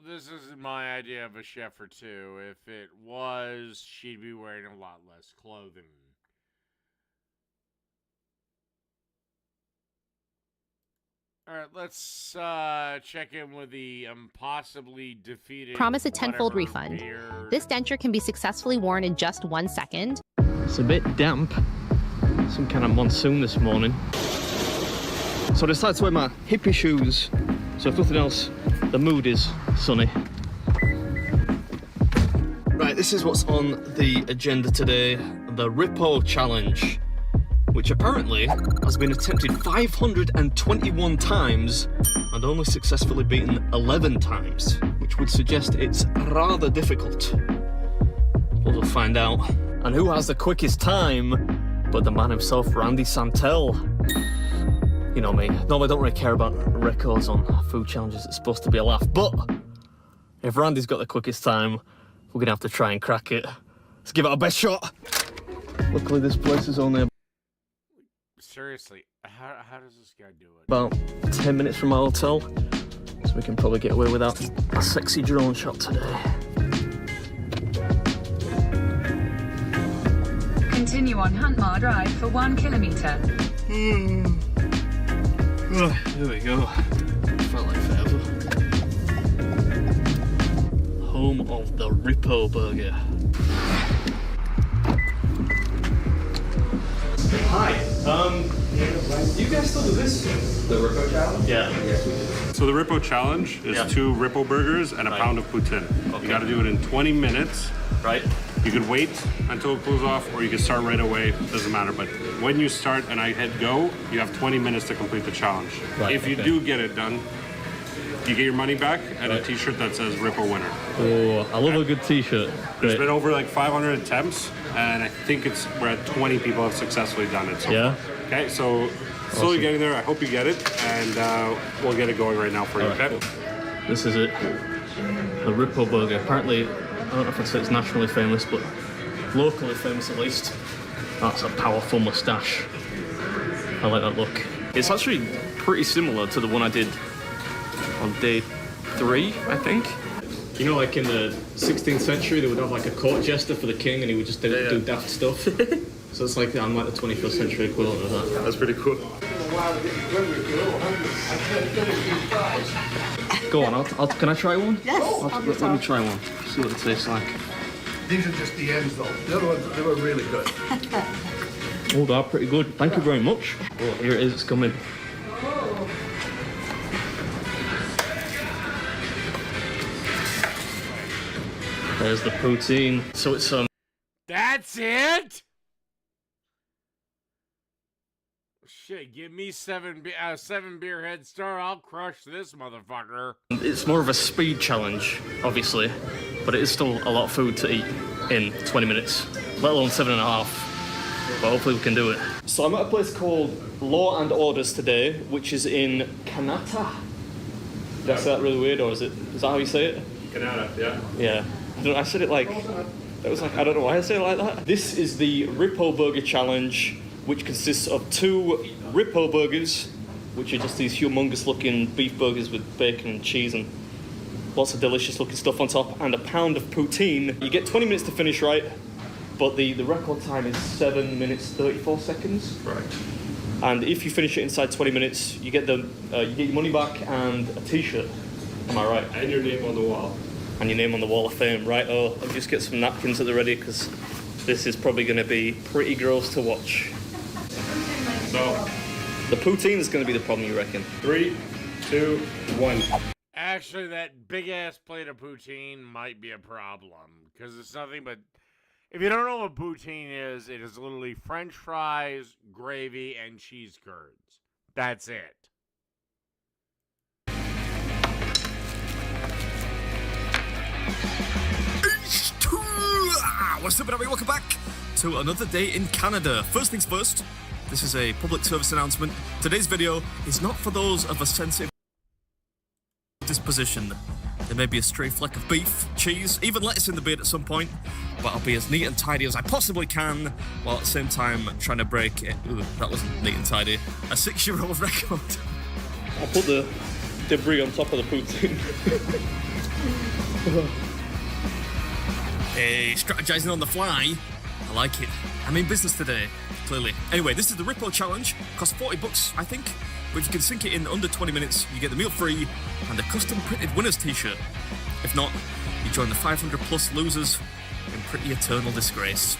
This isn't my idea of a chef for two. If it was, she'd be wearing a lot less clothing. Alright, let's check in with the possibly defeated... Promise a tenfold refund. This denture can be successfully worn in just 1 second. It's a bit damp. Some kind of monsoon this morning. So I decided to wear my hippie shoes. So if nothing else, the mood is sunny. Right, this is what's on the agenda today. The Rippo Challenge, which apparently has been attempted 521 times and only successfully beaten 11 times, which would suggest it's rather difficult. We'll find out. And who has the quickest time but the man himself, Randy Santel. You know me, normally I don't really care about records on food challenges, it's supposed to be a laugh, but if Randy's got the quickest time, we're gonna have to try and crack it. Let's give it our best shot. Luckily this place is only Seriously, how does this guy do it? about 10 minutes from our hotel, so we can probably get away without a sexy drone shot today. Continue on Huntmar Drive for 1 kilometre. Oh, here we go. Felt like forever. Home of the Rippo Burger. Hi. Do you guys still do this? The Rippo Challenge? Yeah. Yes, we do. So the Rippo Challenge is 2 Rippo burgers and a pound of poutine. Okay. You got to do it in 20 minutes. Right. You could wait until it cools off, or you could start right away. Doesn't matter. But when you start and I hit go, you have 20 minutes to complete the challenge. Right, if you do get it done, you get your money back and a T-shirt that says Rippo winner. Oh, I love a good T-shirt. There's been over like 500 attempts, and I think we're at 20 people have successfully done it so far. Okay, so slowly getting there. I hope you get it, and we'll get it going right now for you. Right, okay? cool. This is it. The Rippo Burger. Apparently, I don't know if I'd say it's nationally famous, but locally famous at least. That's a powerful moustache. I like that look. It's actually pretty similar to the one I did on day 3, I think. You know, like in the 16th century, they would have like a court jester for the king, and he would just do daft stuff. So it's like I'm like the 21st century equivalent of that. That's pretty cool. Go on, can I try one? Yes. Let me try one. See what it tastes like. These are just the ends, though. The other ones, they were really good. Oh, they're pretty good. Thank you very much. Oh, here it is. It's coming. There's the poutine. So it's That's it. Shit, give me seven beer head start. I'll crush this motherfucker. It's more of a speed challenge, obviously, but it is still a lot of food to eat in 20 minutes, let alone 7.5. But hopefully we can do it. So I'm at a place called Law and Orders today, which is in Kanata. Did I say that really weird, or is that how you say it? Kanata, yeah. Yeah. I said it like, that was like, I don't know why I say it like that. This is the Rippo Burger Challenge, which consists of 2 Rippo burgers, which are just these humongous looking beef burgers with bacon and cheese and lots of delicious looking stuff on top, and a pound of poutine. You get 20 minutes to finish, right? But the record time is 7 minutes 34 seconds. Right. And if you finish it inside 20 minutes, you get your money back and a t-shirt. Am I right? And your name on the wall. And your name on the wall of fame, right? Oh, I'll just get some napkins at the ready, because this is probably going to be pretty gross to watch. So, the poutine is going to be the problem, you reckon? 3, 2, 1. Actually, that big ass plate of poutine might be a problem, because it's nothing but. If you don't know what poutine is, it is literally French fries, gravy, and cheese curds. That's it. What's up, everybody? Welcome back to another day in Canada. First things first, this is a public service announcement. Today's video is not for those of a sensitive disposition. There may be a stray fleck of beef, cheese, even lettuce in the beard at some point, but I'll be as neat and tidy as I possibly can, while at the same time trying to break it. Ooh, that wasn't neat and tidy. A 6-year-old record. I'll put the debris on top of the poutine. Hey, strategizing on the fly. I like it. I'm in business today, clearly. Anyway, this is the Rippo Challenge. Costs $40, I think. But if you can sink it in under 20 minutes, you get the meal free and a custom printed winner's t-shirt. If not, you join the 500 plus losers in pretty eternal disgrace.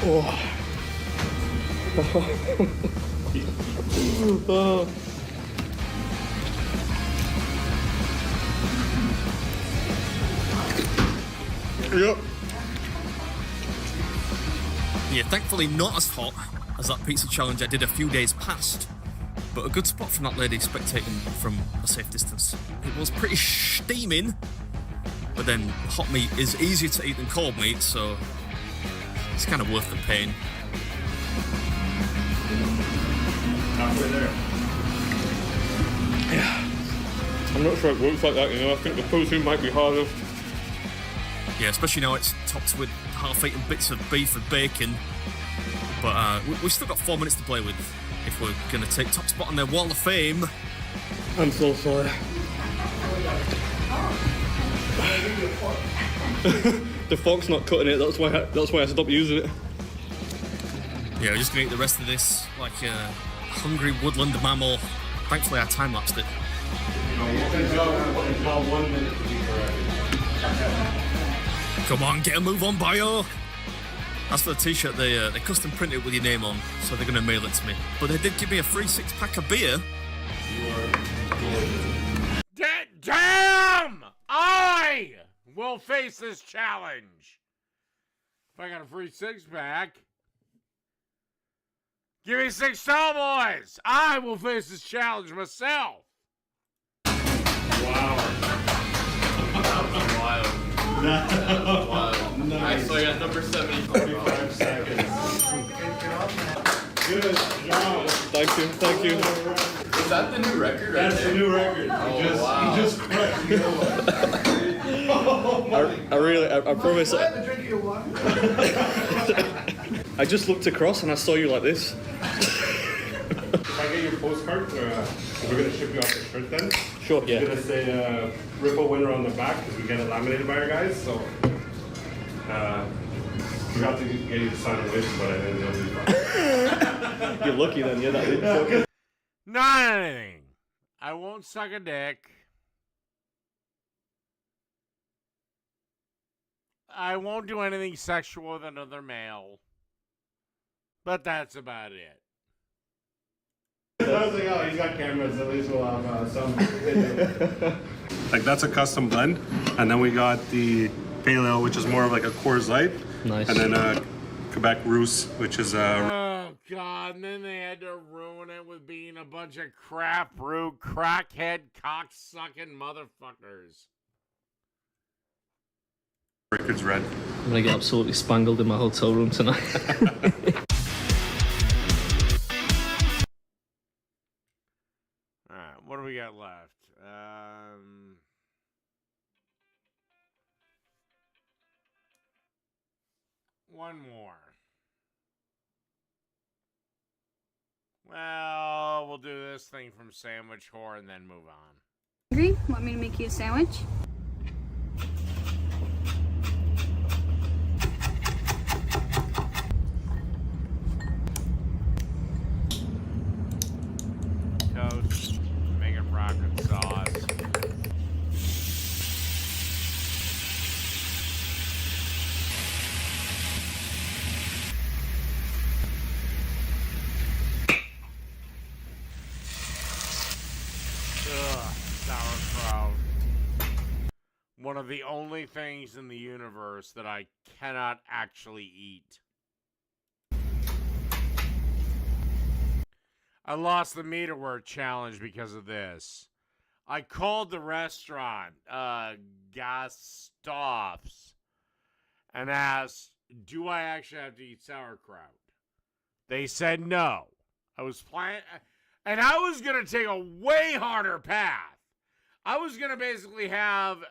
Oh. Oh. Yep. Yeah, thankfully not as hot as that pizza challenge I did a few days past, but a good spot from that lady spectating from a safe distance. It was pretty steaming, but then hot meat is easier to eat than cold meat, so it's kind of worth the pain. Halfway there. Yeah. I'm not sure it works like that, you know. I think the poutine might be harder. Yeah, especially now it's topped with half-eaten bits of beef and bacon. But we've still got 4 minutes to play with if we're going to take top spot on their wall of fame. I'm so sorry. The fork's not cutting it, that's why I stopped using it. Yeah, we're just going to eat the rest of this like a hungry woodland mammal. Thankfully I time-lapsed it. Come on, get a move on, bio! As for the t-shirt, they custom print it with your name on, so they're going to mail it to me. But they did give me a free 6-pack of beer. Damn! I will face this challenge. If I got a free 6-pack, give me 6 tall boys. I will face this challenge myself. Wow. Wild. Wild. Nice. So I got number 70. 45 seconds. Good job. Thank you. Is that the new record? That's the new record. Oh, you just crushed the old one. I promise. I just looked across and I saw you like this. if I get your postcard, we're gonna ship you off the shirt then. Sure, yeah. It's gonna say Ripple winner on the back because we get it laminated by our guys. So forgot to get you to sign a wish, but I didn't know. You're lucky then, yeah. That is so good. Not anything. I won't suck a dick. I won't do anything sexual with another male. But that's about it. I was like, oh, he's got cameras. At least we'll have some video. Like that's a custom blend, and then we got the pale ale, which is more of like a Coors Light. Nice. And then Quebec Rousse, which is Oh, God. And then they had to ruin it with being a bunch of crap root, crackhead, cocksucking motherfuckers. Rickard's Red. I'm gonna get absolutely spangled in my hotel room tonight. Alright, what do we got left? One more. Well, we'll do this thing from Sandwich Whore and then move on. Hungry? Want me to make you a sandwich? Toast, make it rocket sauce. Ugh, sauerkraut. One of the only things in the universe that I cannot actually eat. I lost the meter word challenge because of this. I called the restaurant, Gustav's, and asked, do I actually have to eat sauerkraut? They said no. I was planning, and I was going to take a way harder path. I was going to basically have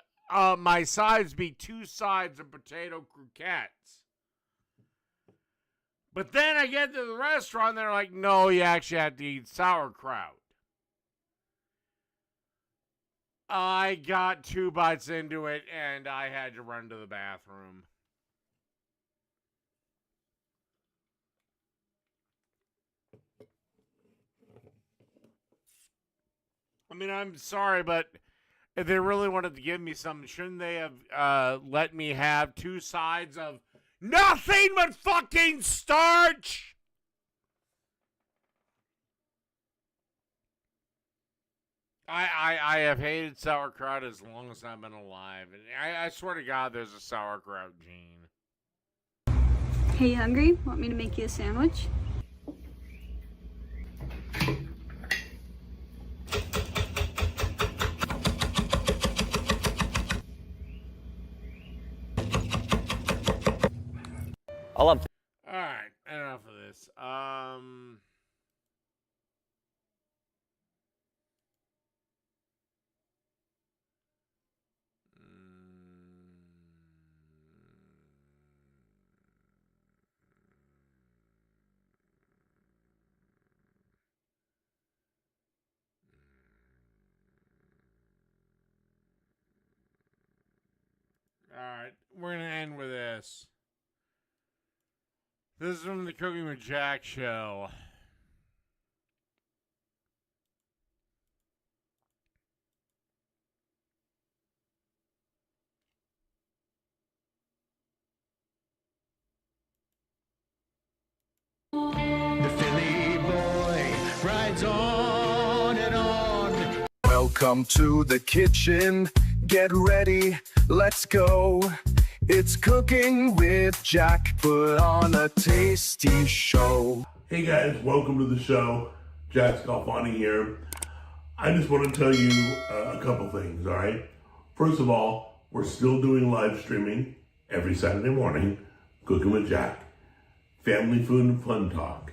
my sides be 2 sides of potato croquettes. But then I get to the restaurant, they're like, no, you actually have to eat sauerkraut. I got 2 bites into it, and I had to run to the bathroom. I mean, I'm sorry, but if they really wanted to give me something, shouldn't they have let me have 2 sides of nothing but fucking starch? I have hated sauerkraut as long as I've been alive. And I swear to God, there's a sauerkraut gene. Hey, you hungry? Want me to make you a sandwich? I love. All right, enough of this. All right, we're gonna end with this. This is from the Cooking with Jack show. The Philly boy rides on and on. Welcome to the kitchen. Get ready, let's go. It's Cooking with Jack. Put on a tasty show. Hey guys, welcome to the show. Jack Scalfani here. I just want to tell you a couple things, all right? First of all, we're still doing live streaming every Saturday morning, Cooking with Jack. Family food and fun talk.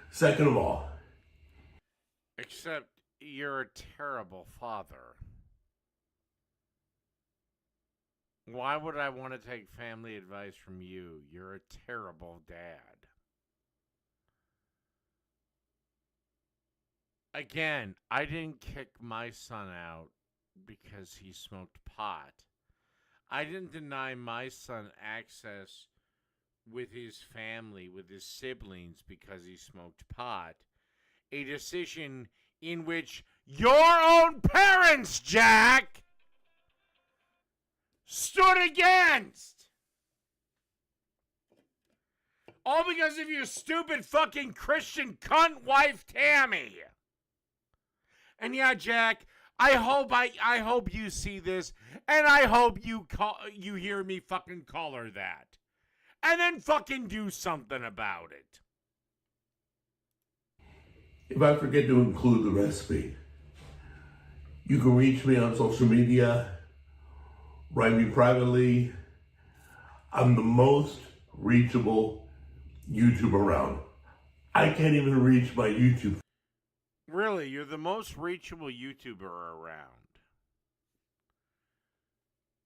Second of all, Except you're a terrible father. Why would I want to take family advice from you? You're a terrible dad. Again, I didn't kick my son out because he smoked pot. I didn't deny my son access with his family, with his siblings, because he smoked pot. A decision in which your own parents, Jack, stood against. All because of your stupid fucking Christian cunt wife, Tammy. And yeah, Jack, I hope you see this, and I hope you hear me fucking call her that. And then fucking do something about it. If I forget to include the recipe, you can reach me on social media, write me privately. I'm the most reachable YouTuber around. I can't even reach my YouTube. Really, you're the most reachable YouTuber around.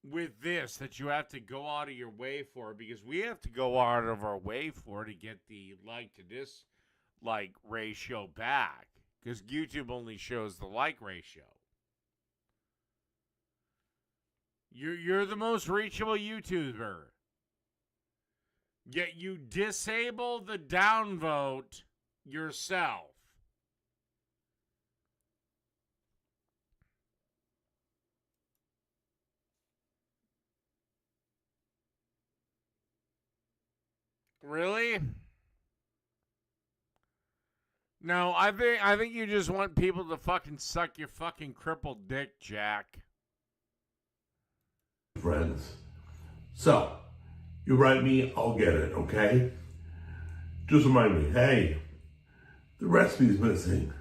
With this, that you have to go out of your way for, because we have to go out of our way for to get the like to dislike ratio back. Because YouTube only shows the like ratio. You're the most reachable YouTuber. Yet you disable the downvote yourself. Really? No, I think you just want people to fucking suck your fucking crippled dick, Jack. Friends. So, you write me, I'll get it, okay? Just remind me, hey, the recipe's missing.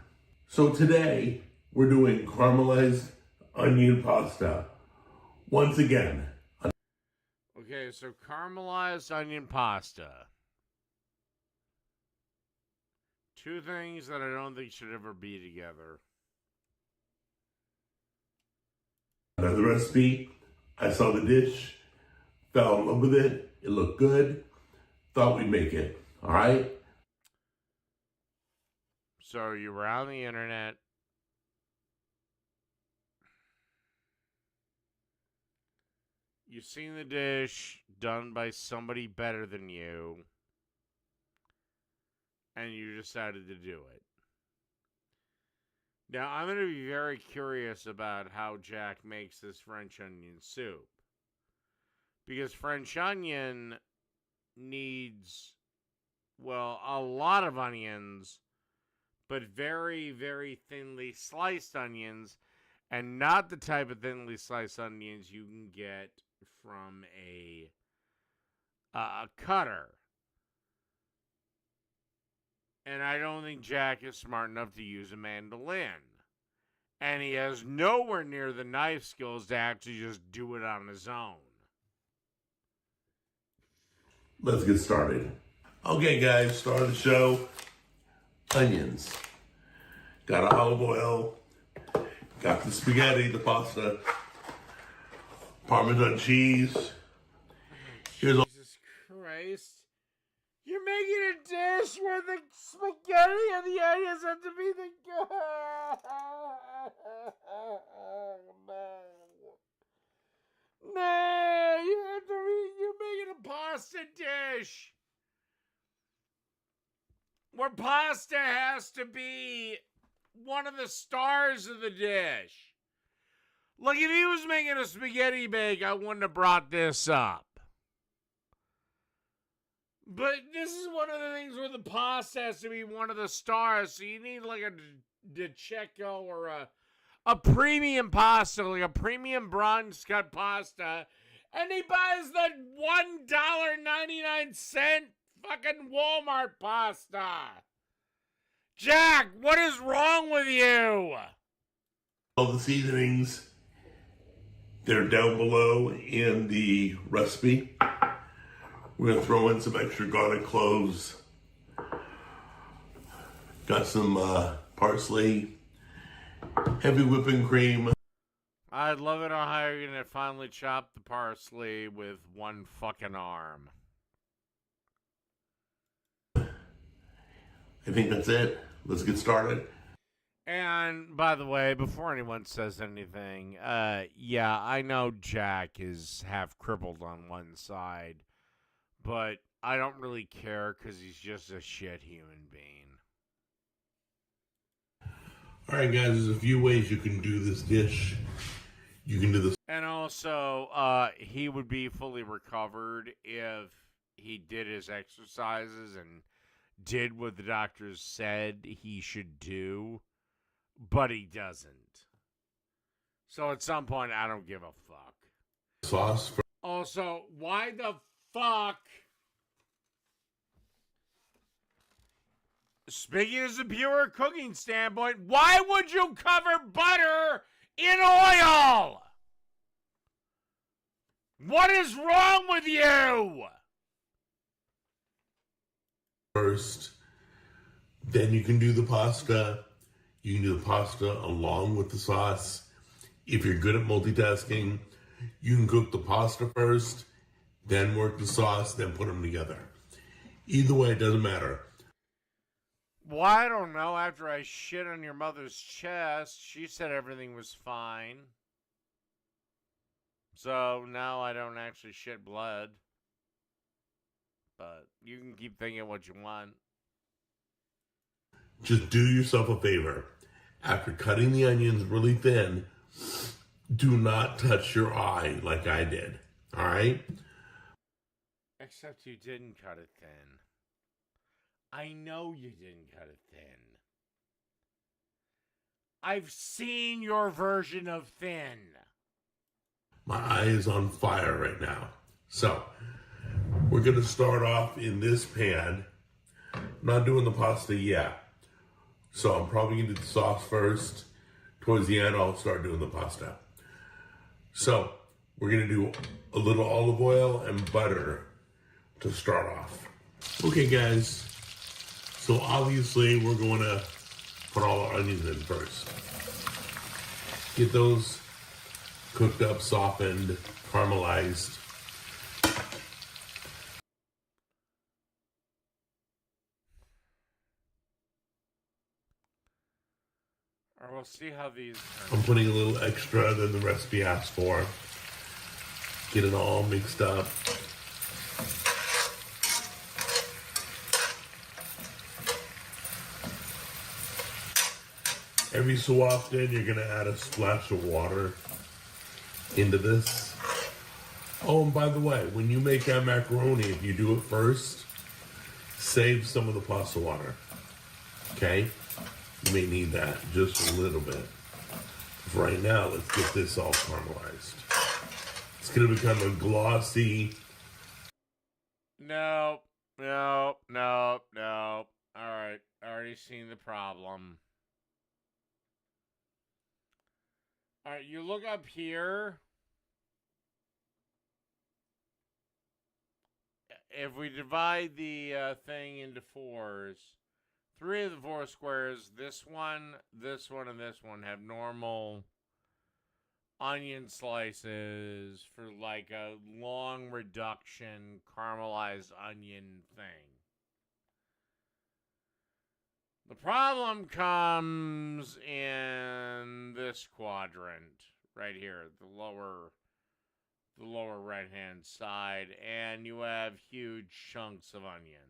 So today, we're doing caramelized onion pasta. Once again. Okay, so caramelized onion pasta. Two things that I don't think should ever be together. Another recipe, I saw the dish, fell in love with it, it looked good, thought we'd make it, all right? So you were on the internet. You've seen the dish done by somebody better than you. And you decided to do it. Now, I'm going to be very curious about how Jack makes this French onion soup. Because French onion needs, well, a lot of onions, but very, very thinly sliced onions, and not the type of thinly sliced onions you can get from a cutter. And I don't think Jack is smart enough to use a mandolin. And he has nowhere near the knife skills to actually just do it on his own. Let's get started. Okay, guys, start of the show. Onions. Got olive oil. Got the spaghetti, the pasta. Parmesan cheese. Here's Jesus Christ. You're making a dish where the spaghetti and the onions have to be the... No, you're making a pasta dish where pasta has to be one of the stars of the dish. Like, if he was making a spaghetti bake, I wouldn't have brought this up. But this is one of the things where the pasta has to be one of the stars, so you need like a DiCecco or a premium pasta, like a premium bronze cut pasta, and he buys that $1.99 fucking Walmart pasta. Jack, what is wrong with you? all the seasonings. They're down below in the recipe. We're gonna throw in some extra garlic cloves. Got some parsley, heavy whipping cream. I'd love it how you're gonna finally chop the parsley with one fucking arm. I think that's it. Let's get started. And by the way, before anyone says anything, yeah, I know Jack is half crippled on one side, but I don't really care because he's just a shit human being. All right, guys, there's a few ways you can do this dish. You can do this. And also, he would be fully recovered if he did his exercises and did what the doctors said he should do, but he doesn't. So at some point, I don't give a fuck. Sauce. Also, why the fuck? Speaking as a pure cooking standpoint, why would you cover butter in oil? What is wrong with you? First, then you can do the pasta. You can do the pasta along with the sauce. If you're good at multitasking, you can cook the pasta first, then work the sauce, then put them together. Either way, it doesn't matter. Well, I don't know. After I shit on your mother's chest, she said everything was fine. So now I don't actually shit blood. But you can keep thinking what you want. Just do yourself a favor. After cutting the onions really thin, do not touch your eye like I did. All right? Except you didn't cut it thin. I know you didn't cut it thin. I've seen your version of thin. My eye is on fire right now. So, we're going to start off in this pan. I'm not doing the pasta yet. So I'm probably going to do the sauce first. Towards the end, I'll start doing the pasta. So, we're going to do a little olive oil and butter to start off. Okay, guys. So obviously, we're going to put all our onions in first. Get those cooked up, softened, caramelized. Or we'll see how these I'm putting a little extra than the recipe asked for. Get it all mixed up. Every so often, you're going to add a splash of water into this. Oh, and by the way, when you make that macaroni, if you do it first, save some of the pasta water. Okay? You may need that just a little bit. For right now, let's get this all caramelized. It's going to become a glossy. Nope. Alright, already seen the problem. Alright, you look up here. If we divide the thing into fours, 3 of the 4 squares, this one, and this one have normal onion slices for like a long reduction caramelized onion thing. The problem comes in this quadrant right here, the lower right-hand side, and you have huge chunks of onion.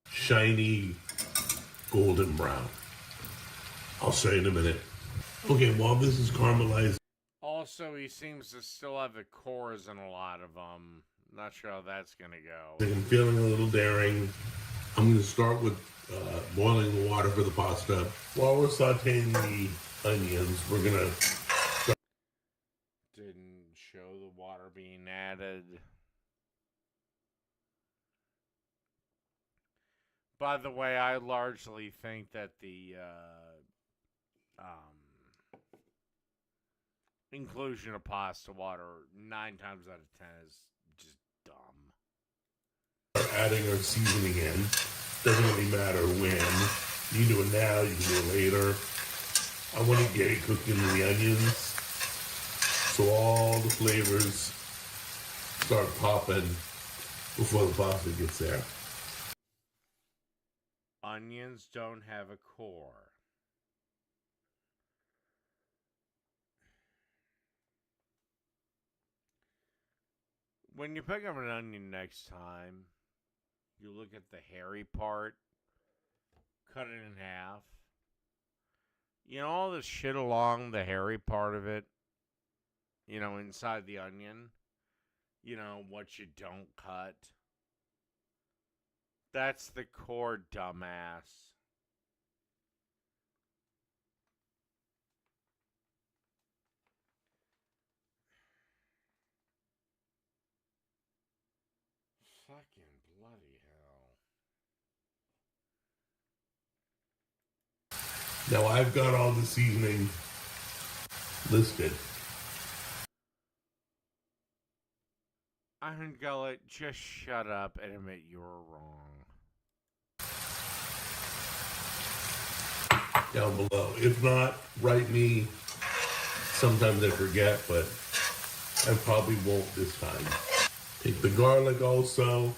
Shiny golden brown. I'll show you in a minute. Okay, while this is caramelized. Also, he seems to still have the cores in a lot of them. Not sure how that's going to go. I'm feeling a little daring. I'm going to start with boiling the water for the pasta. While we're sauteing the onions, we're going to start. Didn't show the water being added. By the way, I largely think that the inclusion of pasta water 9 times out of 10 is just dumb. Adding our seasoning in. Doesn't really matter when. You can do it now, you can do it later. I want to get it cooked into the onions so all the flavors start popping before the pasta gets there. Onions don't have a core. When you pick up an onion next time, you look at the hairy part, cut it in half. You know, all the shit along the hairy part of it, you know, inside the onion, you know, what you don't cut. That's the core, dumbass. Fucking bloody hell. Now I've got all the seasoning listed. Iron Gullet, just shut up and admit you're wrong. Down below. If not, write me. Sometimes I forget, but I probably won't this time. Take the garlic also.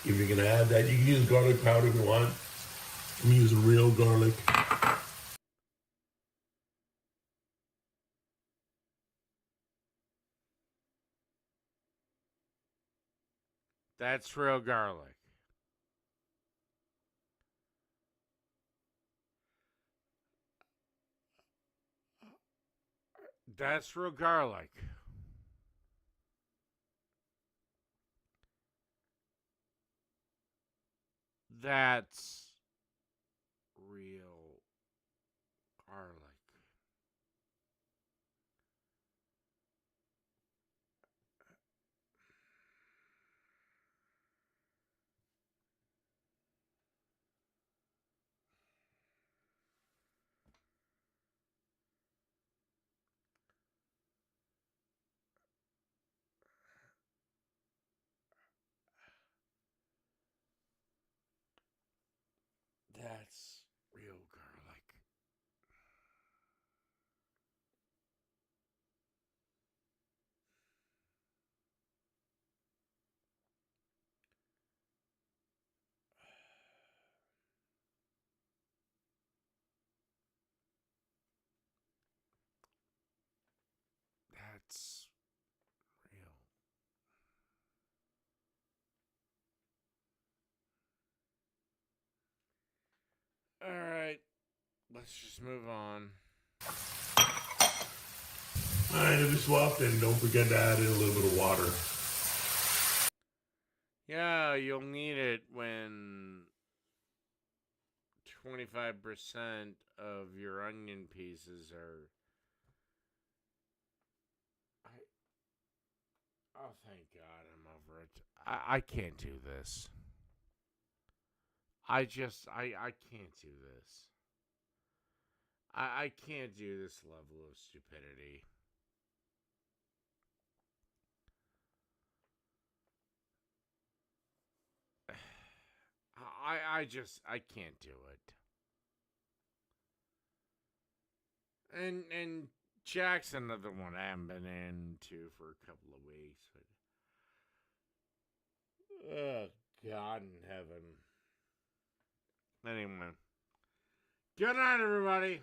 If you're going to add that, you can use garlic powder if you want. I'm going to use real garlic. That's real garlic. That's real garlic. That's real garlic. That's real garlic. That's real. Alright, let's just move on. Alright, if you swapped in, don't forget to add in a little bit of water. Yeah, you'll need it when 25% of your onion pieces are... Oh, thank God I'm over it. I can't do this. I can't do this. I can't do this level of stupidity. I can't do it. And Jack's another one I haven't been into for a couple of weeks. But, oh, God in heaven. Anyway. Good night, everybody.